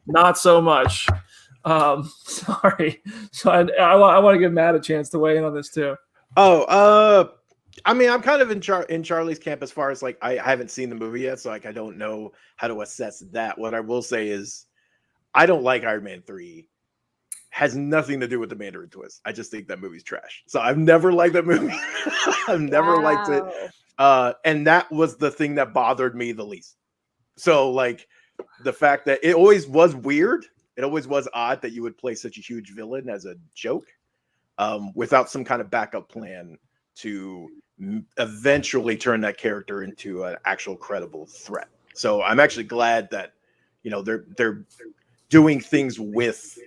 not so much. Sorry. So I want to give Matt a chance to weigh in on this too. I mean, I'm kind of in Charlie's camp as far as like I haven't seen the movie yet, so like I don't know how to assess that. What I will say is I don't like Iron Man 3. Has nothing to do with the Mandarin twist. I just think that movie's trash. So I've never liked that movie. I've never liked it. And that was the thing that bothered me the least. So like the fact that it always was weird. It always was odd that you would play such a huge villain as a joke without some kind of backup plan to eventually turn that character into an actual credible threat. So I'm actually glad that, you know, they're doing things with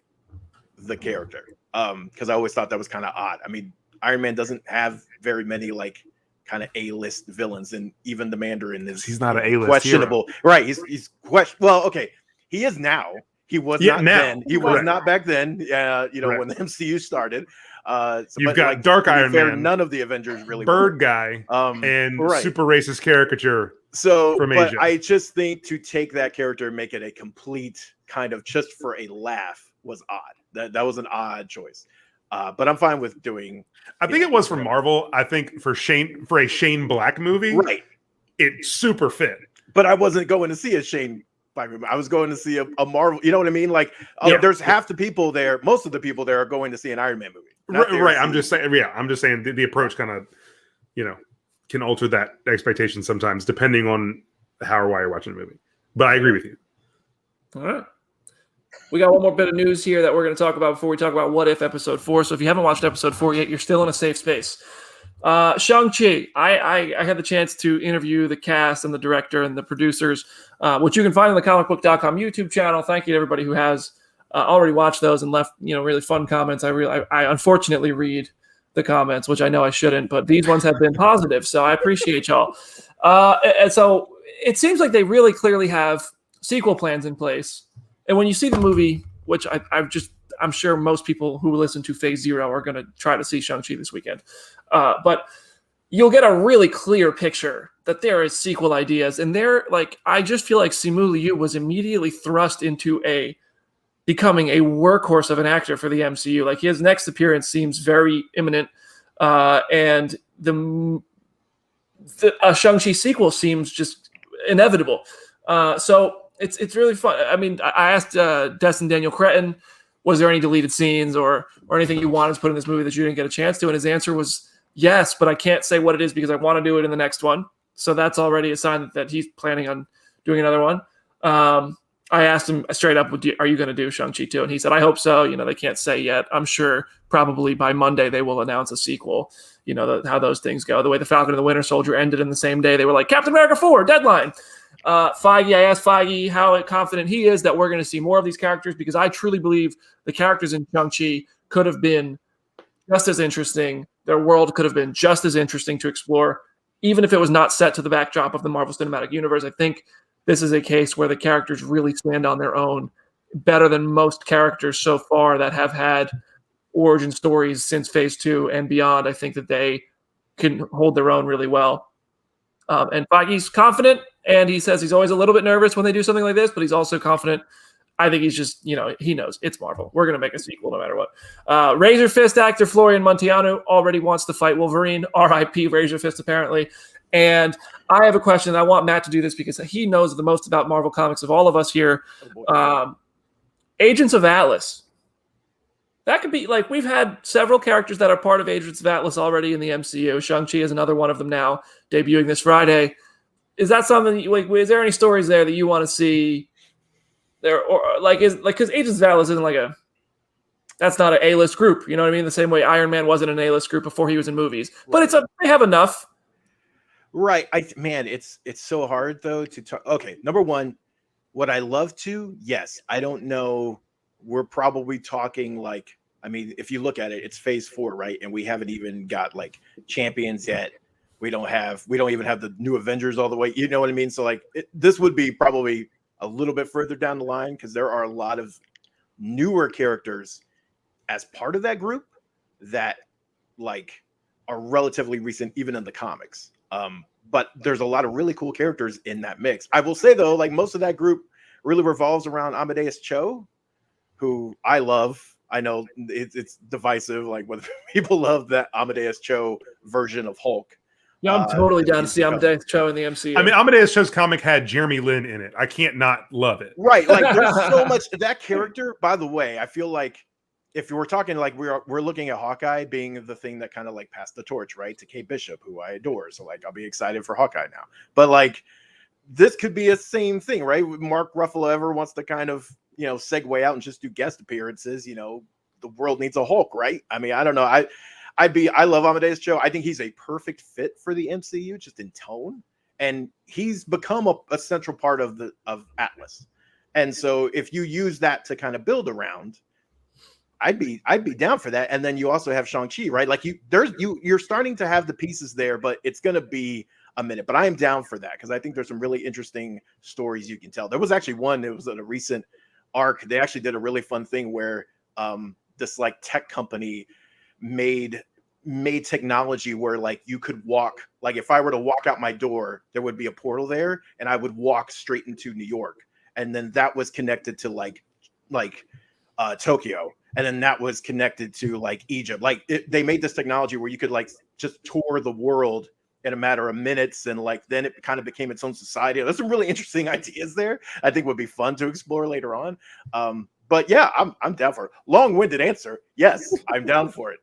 the character. Because I always thought that was kind of odd. I mean, Iron Man doesn't have very many like kind of A-list villains, and even the Mandarin he's not an A-list questionable. Hero. Right. He's well, okay. He is now. He was not now. Then. He was not back then. When the MCU started. You've got like, Dark Iron Man. None of the Avengers really Bird Guy and super racist caricature. So, from but Asia. I just think to take that character and make it a complete kind of just for a laugh was odd. That was an odd choice. But I'm fine with doing. I think it was for Marvel. I think for a Shane Black movie, right? It super fit. But I wasn't going to see a Shane Black movie. I was going to see a Marvel. You know what I mean? Like, there's half the people there. Most of the people there are going to see an Iron Man movie. Right. I'm just saying. Yeah, I'm just saying the approach kind of, can alter that expectation sometimes, depending on how or why you're watching the movie. But I agree with you. All right. We got one more bit of news here that we're going to talk about before we talk about What If Episode 4. So if you haven't watched Episode 4 yet, you're still in a safe space. Shang-Chi. I had the chance to interview the cast and the director and the producers, which you can find on the Comicbook.com YouTube channel. Thank you to everybody who has already watched those and left really fun comments. I unfortunately read the comments, which I know I shouldn't, but these ones have been positive, so I appreciate y'all. And so it seems like they really clearly have sequel plans in place. And when you see the movie, which I'm sure most people who listen to Phase Zero are going to try to see Shang-Chi this weekend, but you'll get a really clear picture that there is sequel ideas, and I just feel like Simu Liu was immediately thrust into becoming a workhorse of an actor for the MCU. Like his next appearance seems very imminent, and the Shang-Chi sequel seems just inevitable. So it's really fun. I mean, I asked Destin Daniel Cretton, was there any deleted scenes or anything you wanted to put in this movie that you didn't get a chance to? And his answer was yes, but I can't say what it is because I want to do it in the next one. So that's already a sign that he's planning on doing another one. I asked him straight up, are you going to do Shang-Chi 2? And he said, I hope so. They can't say yet. I'm sure probably by Monday they will announce a sequel. How those things go. The way the Falcon and the Winter Soldier ended in the same day. They were like, Captain America 4, deadline. I asked Feige how confident he is that we're going to see more of these characters, because I truly believe the characters in Shang-Chi could have been just as interesting. Their world could have been just as interesting to explore, even if it was not set to the backdrop of the Marvel Cinematic Universe. I think this is a case where the characters really stand on their own better than most characters so far that have had origin stories since Phase 2 and beyond. I think that they can hold their own really well. And Feige's confident, and he says he's always a little bit nervous when they do something like this, but he's also confident. I think he's just, he knows it's Marvel. We're going to make a sequel no matter what. Razor Fist actor Florian Munteanu already wants to fight Wolverine. R.I.P. Razor Fist, apparently. And I have a question. I want Matt to do this because he knows the most about Marvel Comics of all of us here. Agents of Atlas. That could be like, we've had several characters that are part of Agents of Atlas already in the MCU. Shang-Chi is another one of them now, debuting this Friday. Is that something that is there any stories there that you want to see there? Or because Agents of Atlas isn't that's not an A-list group. You know what I mean? The same way Iron Man wasn't an A-list group before he was in movies, but they have enough. Right. It's so hard though to talk. Okay. Number one, would I love to? Yes. I don't know. We're probably talking if you look at it, it's Phase 4, right? And we haven't even got champions yet. We don't even have the new Avengers all the way. You know what I mean? So like this would be probably a little bit further down the line because there are a lot of newer characters as part of that group that like are relatively recent, even in the comics. But there's a lot of really cool characters in that mix. I will say though, like most of that group really revolves around Amadeus Cho, who I love. I know it's divisive, like whether people love that Amadeus Cho version of Hulk. Yeah, I'm totally down to see Amadeus Cho in the MCU. I mean, Amadeus Cho's comic had Jeremy Lin in it. I can't not love it. Right. Like there's so much that character, by the way, I feel like if we're talking like we're looking at Hawkeye being the thing that kind of like passed the torch, right, to Kate Bishop, who I adore. So like I'll be excited for Hawkeye now. But like this could be a same thing, right? Mark Ruffalo ever wants to kind of, segue out and just do guest appearances, the world needs a Hulk, right? I mean, I don't know. I love Amadeus Cho. I think he's a perfect fit for the MCU just in tone. And he's become a central part of Atlas. And so if you use that to kind of build around, I'd be down for that. And then you also have Shang-Chi, right? Like you're starting to have the pieces there, but it's going to be a minute. But I am down for that because I think there's some really interesting stories you can tell. There was actually one, it was in a recent arc. They actually did a really fun thing where this like tech company made technology where like you could walk, like if I were to walk out my door, there would be a portal there and I would walk straight into New York. And then that was connected to like Tokyo. And then that was connected to like Egypt. Like they made this technology where you could like just tour the world in a matter of minutes. And like, then it kind of became its own society. There's some really interesting ideas there. I think would be fun to explore later on. But yeah, I'm down for it. Long-winded answer. Yes, I'm down for it.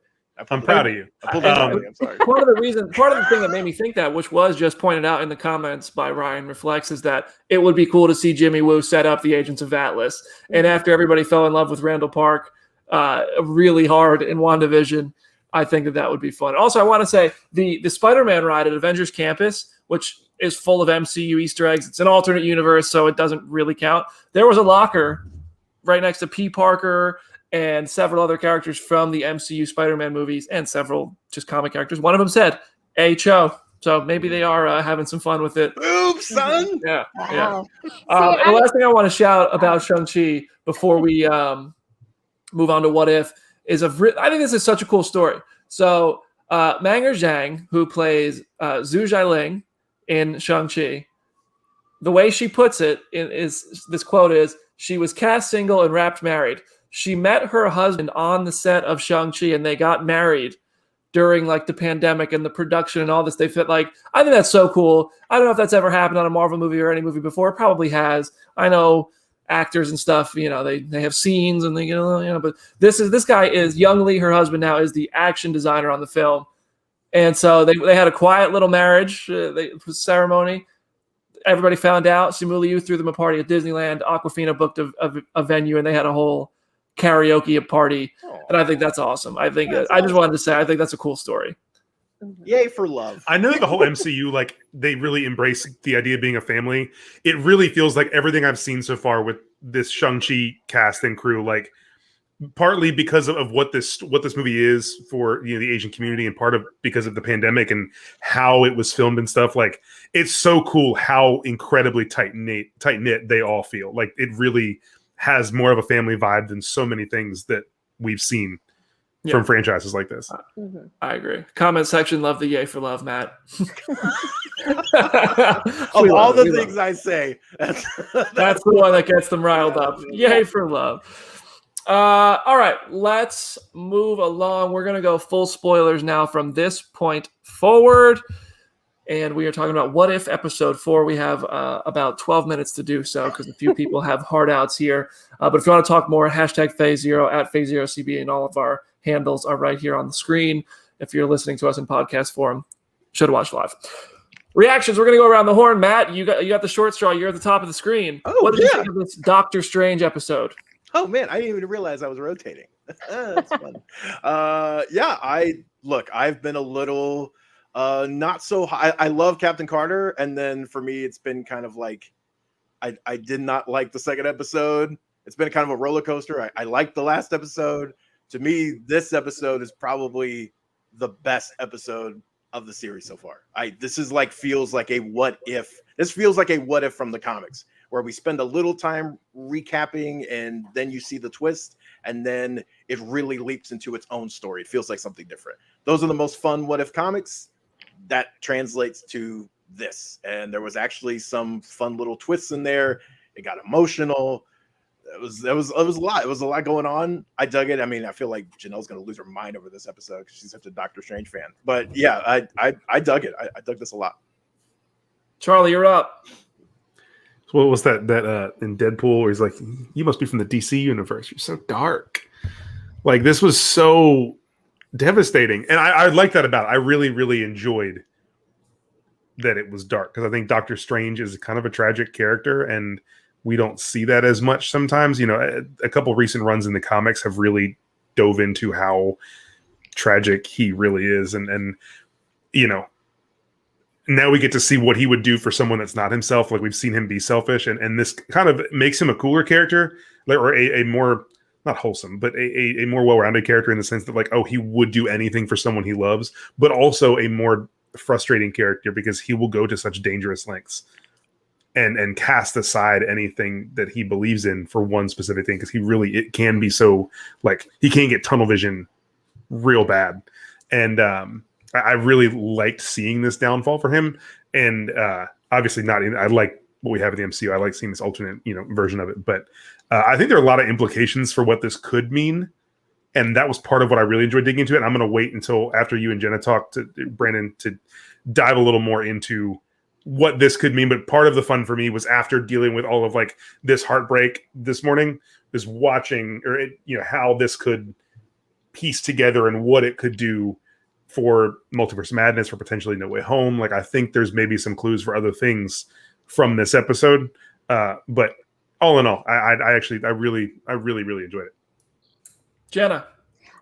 I'm proud of you. I'm sorry. Part of the thing that made me think that, which was just pointed out in the comments by Ryan Reflects, is that it would be cool to see Jimmy Woo set up the Agents of Atlas. And after everybody fell in love with Randall Park really hard in WandaVision, I think that would be fun. Also, I want to say the Spider-Man ride at Avengers Campus, which is full of MCU Easter eggs. It's an alternate universe, so it doesn't really count. There was a locker right next to P. Parker and several other characters from the MCU Spider-Man movies and several just comic characters. One of them said, "Hey, Cho." So maybe they are having some fun with it. Oops, son. Yeah. Wow. And the last thing I want to shout about Shang-Chi before we move on to What If is I think this is such a cool story. So Manger Zhang, who plays Zhu Jialing in Shang-Chi, the way she puts it is this quote is, "She was cast single and wrapped married. She met her husband on the set of Shang-Chi and they got married during like the pandemic and the production and all this." They fit like, I think that's so cool. I don't know if that's ever happened on a Marvel movie or any movie before. It probably has. I know actors and stuff, they have scenes and they, but this guy is Young Lee, her husband now, is the action designer on the film. And so they had a quiet little marriage ceremony. Everybody found out. Simu Liu threw them a party at Disneyland. Aquafina booked a venue and they had a whole karaoke party. And I think that's awesome. I think I just wanted to say, I think that's a cool story. Yay for love. I know the whole MCU, like they really embrace the idea of being a family. It really feels like everything I've seen so far with this Shang-Chi cast and crew, like partly because of what this movie is for the Asian community, and part of because of the pandemic and how it was filmed and stuff. Like it's so cool how incredibly tight knit they all feel. Like it really has more of a family vibe than so many things that we've seen from franchises like this. I agree. Comment section, love the yay for love, Matt. Of all the things I say, that's the one that gets them riled up. Yay for love. All right, let's move along. We're going to go full spoilers now from this point forward. And we are talking about What If episode 4. We have about 12 minutes to do so because a few people have hard outs here. But if you want to talk more, hashtag Phase Zero at Phase Zero CB, and all of our handles are right here on the screen. If you're listening to us in podcast form, should have watched live. Reactions. We're going to go around the horn. Matt, you got the short straw. You're at the top of the screen. What did you think of this Doctor Strange episode? Oh man, I didn't even realize I was rotating. That's fun. I've been a little not so high. I love Captain Carter, and then for me, it's been kind of like I did not like the second episode. It's been kind of a roller coaster. I liked the last episode. To me, this episode is probably the best episode of the series so far. This is like feels like a what if. This feels like a what if from the comics, where we spend a little time recapping and then you see the twist and then it really leaps into its own story. It feels like something different. Those are the most fun what if comics. That translates to this. And there was actually some fun little twists in there. It got emotional. It was a lot. It was a lot going on. I dug it. I mean, I feel like Janelle's gonna lose her mind over this episode because she's such a Doctor Strange fan. But yeah, I dug it. I dug this a lot. Charlie, you're up. So what was that in Deadpool where he's like, you must be from the DC universe. You're so dark. Like, this was so devastating. And I like that about it. I really, really enjoyed that it was dark, because I think Doctor Strange is kind of a tragic character, and we don't see that as much sometimes. You know, a couple recent runs in the comics have really dove into how tragic he really is. And you know, now we get to see what he would do for someone that's not himself. Like, we've seen him be selfish, and this kind of makes him a cooler character, or a more, not wholesome, but a more well-rounded character, in the sense that, like, oh, he would do anything for someone he loves, but also a more frustrating character, because he will go to such dangerous lengths and cast aside anything that he believes in for one specific thing, because it can be so, like, he can get tunnel vision real bad. And I really liked seeing this downfall for him. And obviously I like what we have in the MCU. I like seeing this alternate, version of it. But I think there are a lot of implications for what this could mean. And that was part of what I really enjoyed digging into it. And I'm going to wait until after you and Jenna talk to Brandon to dive a little more into what this could mean. But part of the fun for me was, after dealing with all of, like, this heartbreak this morning, is watching how this could piece together and what it could do for Multiverse of Madness, for potentially No Way Home. Like, I think there's maybe some clues for other things from this episode. But all in all, I really enjoyed it. Jenna.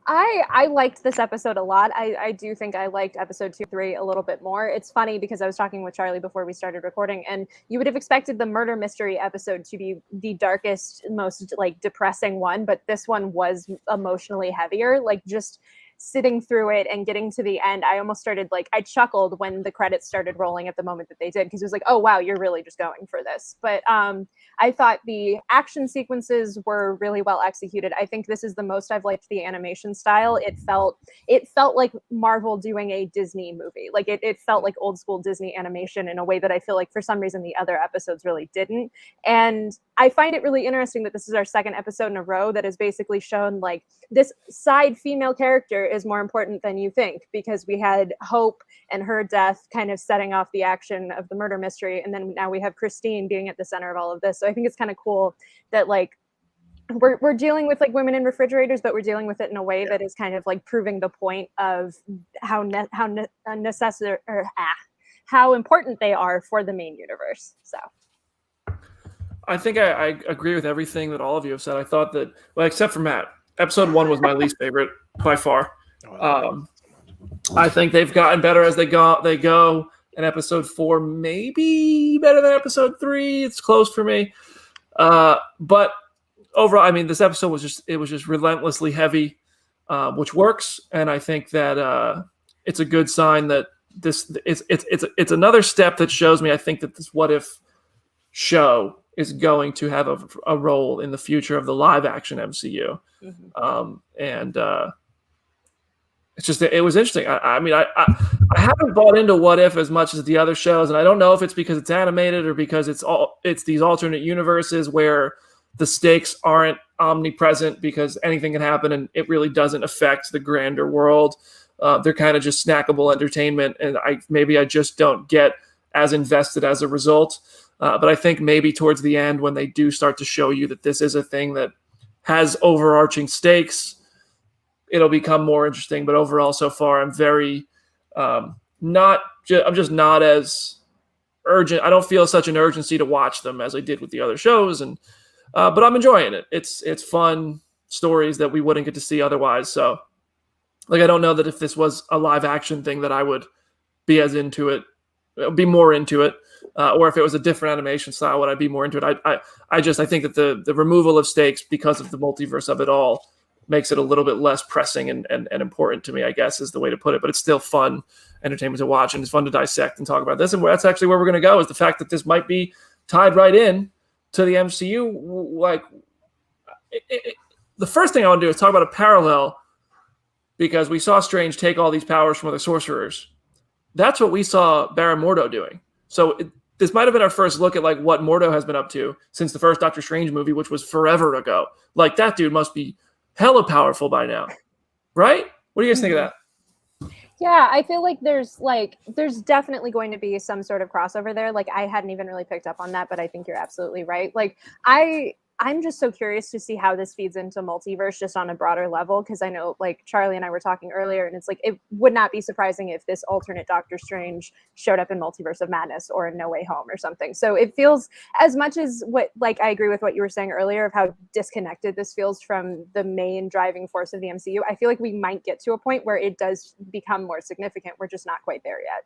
I liked this episode a lot. I do think I liked episode 2, 3 a little bit more. It's funny because I was talking with Charlie before we started recording, and you would have expected the murder mystery episode to be the darkest, most, like, depressing one, but this one was emotionally heavier. Like, just sitting through it and getting to the end, I almost started, like, I chuckled when the credits started rolling at the moment that they did, because it was like, oh wow, you're really just going for this. But I thought the action sequences were really well executed. I think this is the most I've liked the animation style. It felt like Marvel doing a Disney movie. Like, it felt like old school Disney animation in a way that I feel like for some reason the other episodes really didn't. And I find it really interesting that this is our second episode in a row that has basically shown, like, this side female character is more important than you think, because we had Hope and her death kind of setting off the action of the murder mystery, and then now we have Christine being at the center of all of this. So I think it's kind of cool that, like, we're dealing with, like, women in refrigerators, but we're dealing with it in a way that is kind of, like, proving the point of how important they are for the main universe. So I think I agree with everything that all of you have said. I thought that, well, except for Matt, episode 1 was my least favorite by far. I think they've gotten better as they go. And episode 4 maybe better than episode 3. It's close for me. But overall, I mean, this episode was just relentlessly heavy, which works. And I think that it's a good sign that it's another step that shows me, I think, that this What If show is going to have a role in the future of the live action MCU. Mm-hmm. It's just, it was interesting. I mean, I haven't bought into What If as much as the other shows, and I don't know if it's because it's animated or because it's these alternate universes where the stakes aren't omnipresent, because anything can happen and it really doesn't affect the grander world. They're kind of just snackable entertainment, and I just don't get as invested as a result. But I think maybe towards the end, when they do start to show you that this is a thing that has overarching stakes, it'll become more interesting. But overall, so far, I'm very I'm just not as urgent. I don't feel such an urgency to watch them as I did with the other shows, and but I'm enjoying it. It's fun stories that we wouldn't get to see otherwise. So, like, I don't know that if this was a live action thing that I would be as into it, be more into it, or if it was a different animation style, would I be more into it? I think that the removal of stakes because of the multiverse of it all makes it a little bit less pressing and important to me, I guess is the way to put it. But it's still fun entertainment to watch, and it's fun to dissect and talk about this. And that's actually where we're going to go, is the fact that this might be tied right in to the MCU. Like, the first thing I want to do is talk about a parallel, because we saw Strange take all these powers from other sorcerers. That's what we saw Baron Mordo doing. So this might have been our first look at like what Mordo has been up to since the first Doctor Strange movie, which was forever ago. Like, that dude must be hella powerful by now, right? What do you guys think of that? Yeah, I feel like there's definitely going to be some sort of crossover there. Like, I hadn't even really picked up on that, but I think you're absolutely right. Like, I'm just so curious to see how this feeds into multiverse just on a broader level, because I know, like, Charlie and I were talking earlier, and it's like, it would not be surprising if this alternate Doctor Strange showed up in Multiverse of Madness or in No Way Home or something. So it feels, as much as what, like, I agree with what you were saying earlier of how disconnected this feels from the main driving force of the MCU, I feel like we might get to a point where it does become more significant. We're just not quite there yet.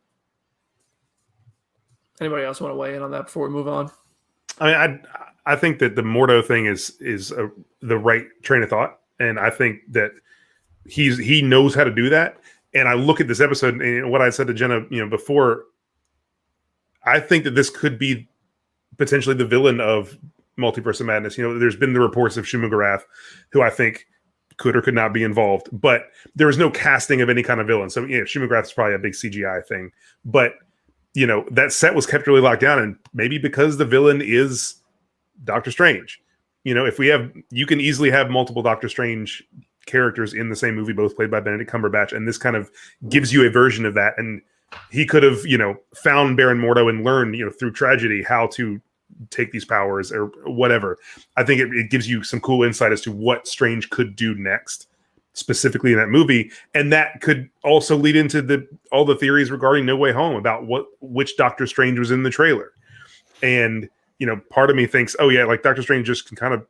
Anybody else want to weigh in on that before we move on? I mean, I think that the Mordo thing is the right train of thought, and I think that he knows how to do that. And I look at this episode and what I said to Jenna, before. I think that this could be potentially the villain of Multiverse of Madness. There's been the reports of Shuma-Gorath, who I think could or could not be involved, but there was no casting of any kind of villain. So Shuma-Gorath is probably a big CGI thing, but that set was kept really locked down, and maybe because the villain is Doctor Strange. You can easily have multiple Doctor Strange characters in the same movie, both played by Benedict Cumberbatch, and this kind of gives you a version of that. And he could have, found Baron Mordo and learned, through tragedy how to take these powers or whatever. I think it gives you some cool insight as to what Strange could do next, specifically in that movie, and that could also lead into all the theories regarding No Way Home about which Doctor Strange was in the trailer. And part of me thinks, oh yeah, like Doctor Strange just can kind of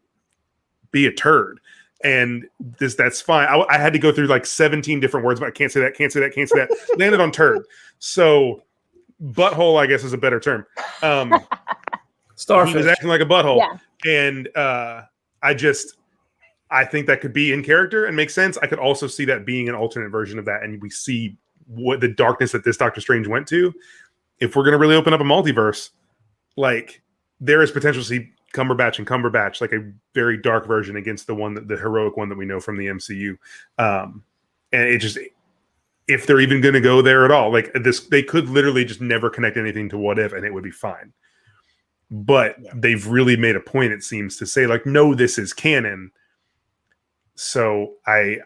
be a turd, and that's fine. I had to go through like 17 different words, but I can't say that. Landed on turd. So butthole, I guess, is a better term. Starfish. He was acting like a butthole, Yeah. and I think that could be in character and make sense. I could also see that being an alternate version of that, and we see what the darkness that this Doctor Strange went to. If we're going to really open up a multiverse, like, there is potential to see Cumberbatch, like a very dark version against the heroic one that we know from the MCU. And it just, if they're even going to go there at all, like this, they could literally just never connect anything to What If, and it would be fine. But they've really made a point, it seems, to say like, no, this is canon. So I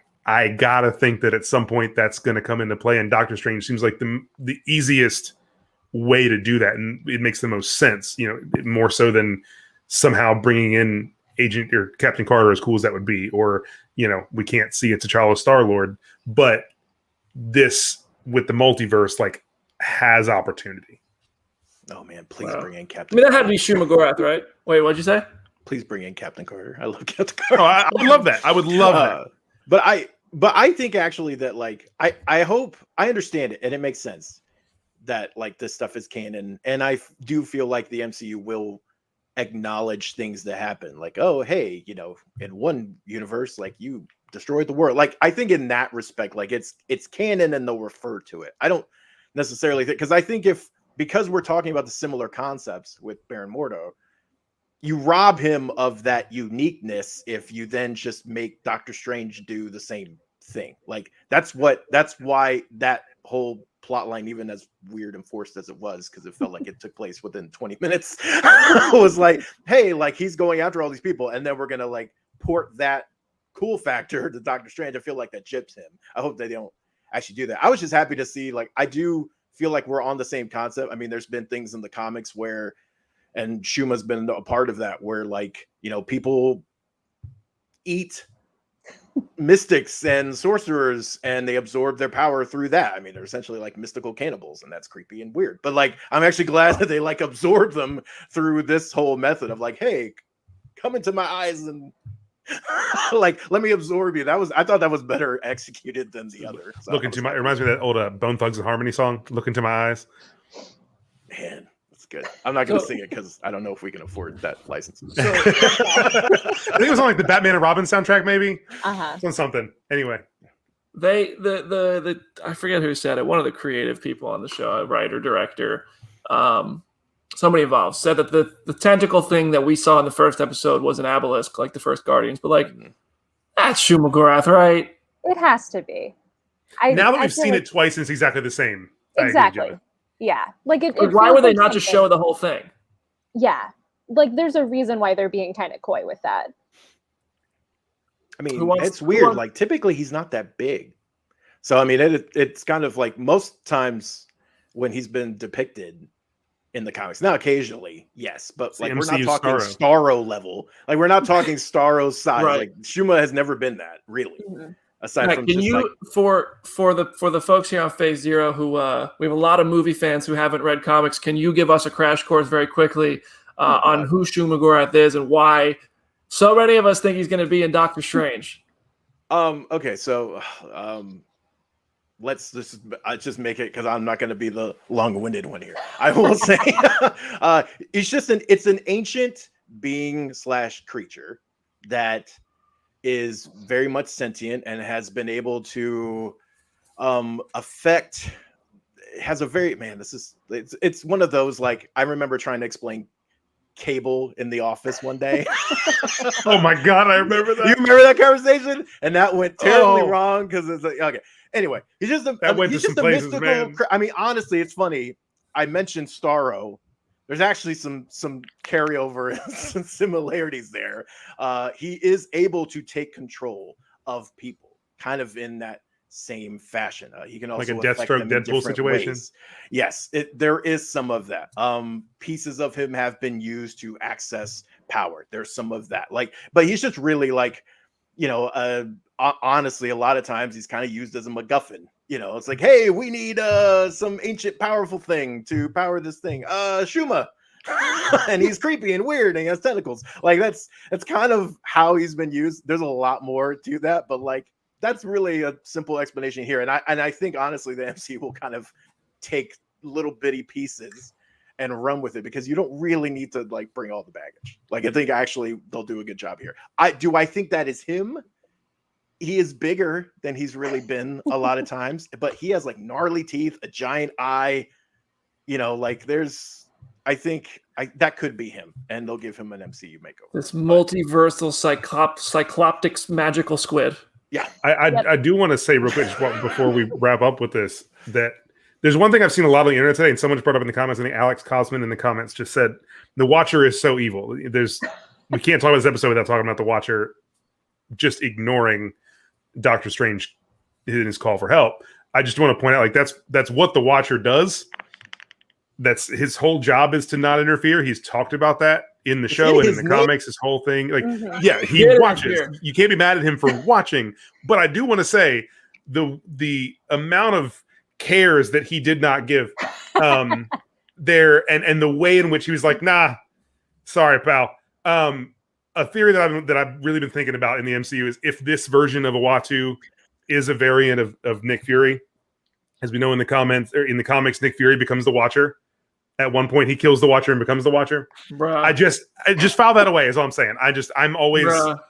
gotta think that at some point that's going to come into play, and Doctor Strange seems like the easiest way to do that, and it makes the most sense, more so than somehow bringing in Agent or Captain Carter, as cool as that would be, or we can't see it's T'Challa Star-Lord, but this with the multiverse like has opportunity. Oh man, please bring in Captain. I mean, that had to be Shuma-Gorath, right? Wait, what'd you say? Please bring in Captain Carter. I love Captain Carter. Oh, I would love that. I would love that. But I think actually that, like, I hope I understand it, and it makes sense that like this stuff is canon, and I do feel like the MCU will acknowledge things that happen, like, oh hey, in one universe, like, you destroyed the world. Like, I think in that respect, like, it's canon, and they'll refer to it. I don't necessarily think, because I think because we're talking about the similar concepts with Baron Mordo, you rob him of that uniqueness if you then just make Doctor Strange do the same thing. Like, that's why that whole plot line, even as weird and forced as it was, because it felt like it took place within 20 minutes, was like, hey, like, he's going after all these people, and then we're gonna like port that cool factor to Doctor Strange. I feel like that gyps him. I hope they don't actually do that. I was just happy to see, like, I do feel like we're on the same concept. I mean, there's been things in the comics where, and Shuma's been a part of that, where, like, people eat mystics and sorcerers and they absorb their power through that. I mean, they're essentially like mystical cannibals, and that's creepy and weird. But like, I'm actually glad that they like absorb them through this whole method of like, hey, come into my eyes and like, let me absorb you. I thought that was better executed than the other. So it reminds me of that old Bone Thugs and Harmony song, Look Into My Eyes. Man, good. I'm not going to sing it because I don't know if we can afford that license. I think it was on like the Batman and Robin soundtrack, maybe. It's on something. Anyway, the I forget who said it. One of the creative people on the show, a writer, director, somebody involved, said that the tentacle thing that we saw in the first episode was an obelisk, like the first Guardians. But like, that's Shumagorath, right? It has to be. Now that we've seen it twice, and it's exactly the same. Exactly. Yeah. Like it. Why would they not just show the whole thing? Yeah. Like there's a reason why they're being kind of coy with that. I mean, it's weird. Like typically he's not that big. So I mean, it's kind of like most times when he's been depicted in the comics. Now occasionally, yes, but like we're not talking Starro level. Like we're not talking Starro size. Right. Like Shuma has never been that, really. Aside from can just you like, for the folks here on Phase Zero who we have a lot of movie fans who haven't read comics, can you give us a crash course very quickly on who Shumagorath is and why so many of us think he's going to be in Doctor Strange? Okay, so let's just make it, because I'm not going to be the long-winded one here. I will say it's an ancient being / creature that is very much sentient and has been able to affect. Has a very it's one of those, like, I remember trying to explain Cable in The Office one day. Oh my god, I remember that. You remember that conversation? And that went terribly wrong because it's like, okay. Anyway, he's just a mystical. Man. I mean, honestly, it's funny. I mentioned Starro. There's actually some carryover and some similarities there. He is able to take control of people, kind of in that same fashion. He can also like a Deathstroke Deadpool situation. Ways. Yes, there is some of that. Pieces of him have been used to access power. There's some of that. Like, but he's just really like, honestly, a lot of times he's kind of used as a MacGuffin. It's like, hey, we need some ancient powerful thing to power this thing. Shuma. And he's creepy and weird and he has tentacles. Like that's kind of how he's been used. There's a lot more to that, but like that's really a simple explanation here. And I think honestly the MC will kind of take little bitty pieces and run with it, because you don't really need to like bring all the baggage. Like I think actually they'll do a good job here. I think that is him. He is bigger than he's really been a lot of times, but he has like gnarly teeth, a giant eye, like I think that could be him, and they'll give him an MCU makeover. This multiversal cycloptic magical squid. Yeah. I do want to say real quick, before we wrap up with this, that there's one thing I've seen a lot on the internet today, and someone just brought up in the comments. I think Alex Cosman in the comments just said, the Watcher is so evil. We can't talk about this episode without talking about the Watcher just ignoring Doctor Strange in his call for help. I just want to point out, like, that's what the Watcher does. That's his whole job, is to not interfere. He's talked about that in the show and in the comics, his whole thing. Like, yeah, he watches. You can't be mad at him for watching. But I do want to say the amount of cares that he did not give there, and the way in which he was like, nah, sorry, pal. A theory that I've really been thinking about in the MCU is if this version of Uatu is a variant of Nick Fury. As we know in the comics, Nick Fury becomes the Watcher. At one point, he kills the Watcher and becomes the Watcher. Bruh. I just file that away, is all I'm saying. I'm always. Bruh.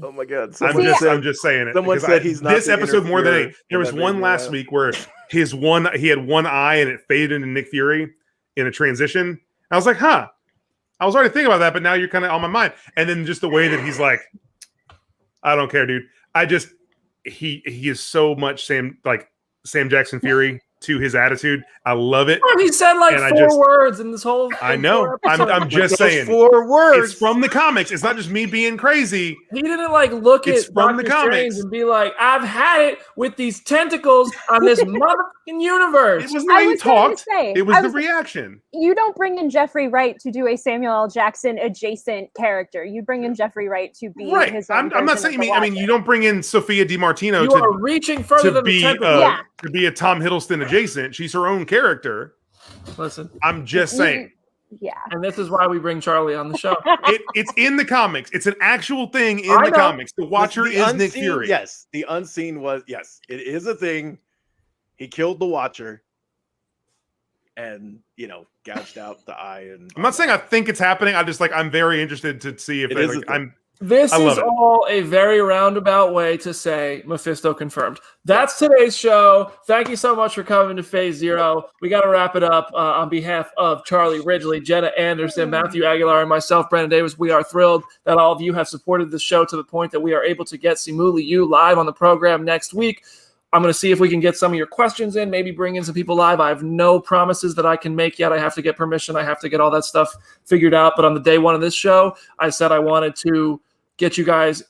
Oh my god! I'm just saying it. Someone said he's not this episode more than any. There was one last week where he had one eye and it faded into Nick Fury in a transition. I was like, huh. I was already thinking about that, but now you're kind of on my mind. And then just the way that he's like, I don't care, dude. He is so much Sam Jackson Fury to his attitude. I love it. He said like four words in this whole. I know. I'm just saying. 4 words. It's from the comics. It's not just me being crazy. He didn't like look it's at from Dr. the comics Strange and be like, "I've had it with these tentacles on this motherfucking universe." It wasn't how he talked. It was the reaction. You don't bring in Jeffrey Wright to do a Samuel L. Jackson adjacent character. You bring in Jeffrey Wright to be his own. I'm not saying. You don't bring in Sophia DiMartino you are reaching further than the tentacles. To be a Tom Hiddleston adjacent. She's her own character. Listen, I'm just saying. Yeah. And this is why we bring Charlie on the show. It's in the comics. It's an actual thing in the comics. The Watcher is Nick Fury. Yes, the unseen was, yes, it is a thing. He killed the Watcher. and gouged out the eye. And I'm not saying I think it's happening. I'm very interested to see if This I love is it. all a very roundabout way to say Mephisto confirmed. That's today's show. Thank you so much for coming to Phase Zero. We got to wrap it up on behalf of Charlie Ridgely, Jenna Anderson, Matthew Aguilar, and myself, Brandon Davis. We are thrilled that all of you have supported the show to the point that we are able to get Simu Liu live on the program next week. I'm going to see if we can get some of your questions in, maybe bring in some people live. I have no promises that I can make yet. I have to get permission. I have to get all that stuff figured out. But on the day one of this show, I said I wanted to get you guys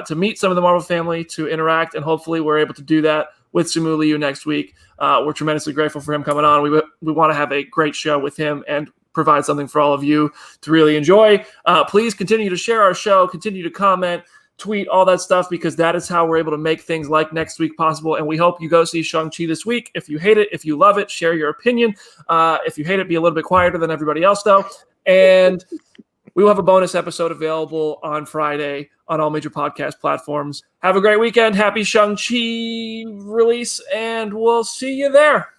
to meet some of the Marvel family, to interact, and hopefully we're able to do that with Simu Liu next week. We're tremendously grateful for him coming on. We want to have a great show with him and provide something for all of you to really enjoy. Please continue to share our show, continue to comment, tweet, all that stuff, because that is how we're able to make things like next week possible. And we hope you go see Shang-Chi this week. If you hate it, if you love it, share your opinion. If you hate it, be a little bit quieter than everybody else, though. And we will have a bonus episode available on Friday on all major podcast platforms. Have a great weekend. Happy Shang-Chi release, and we'll see you there.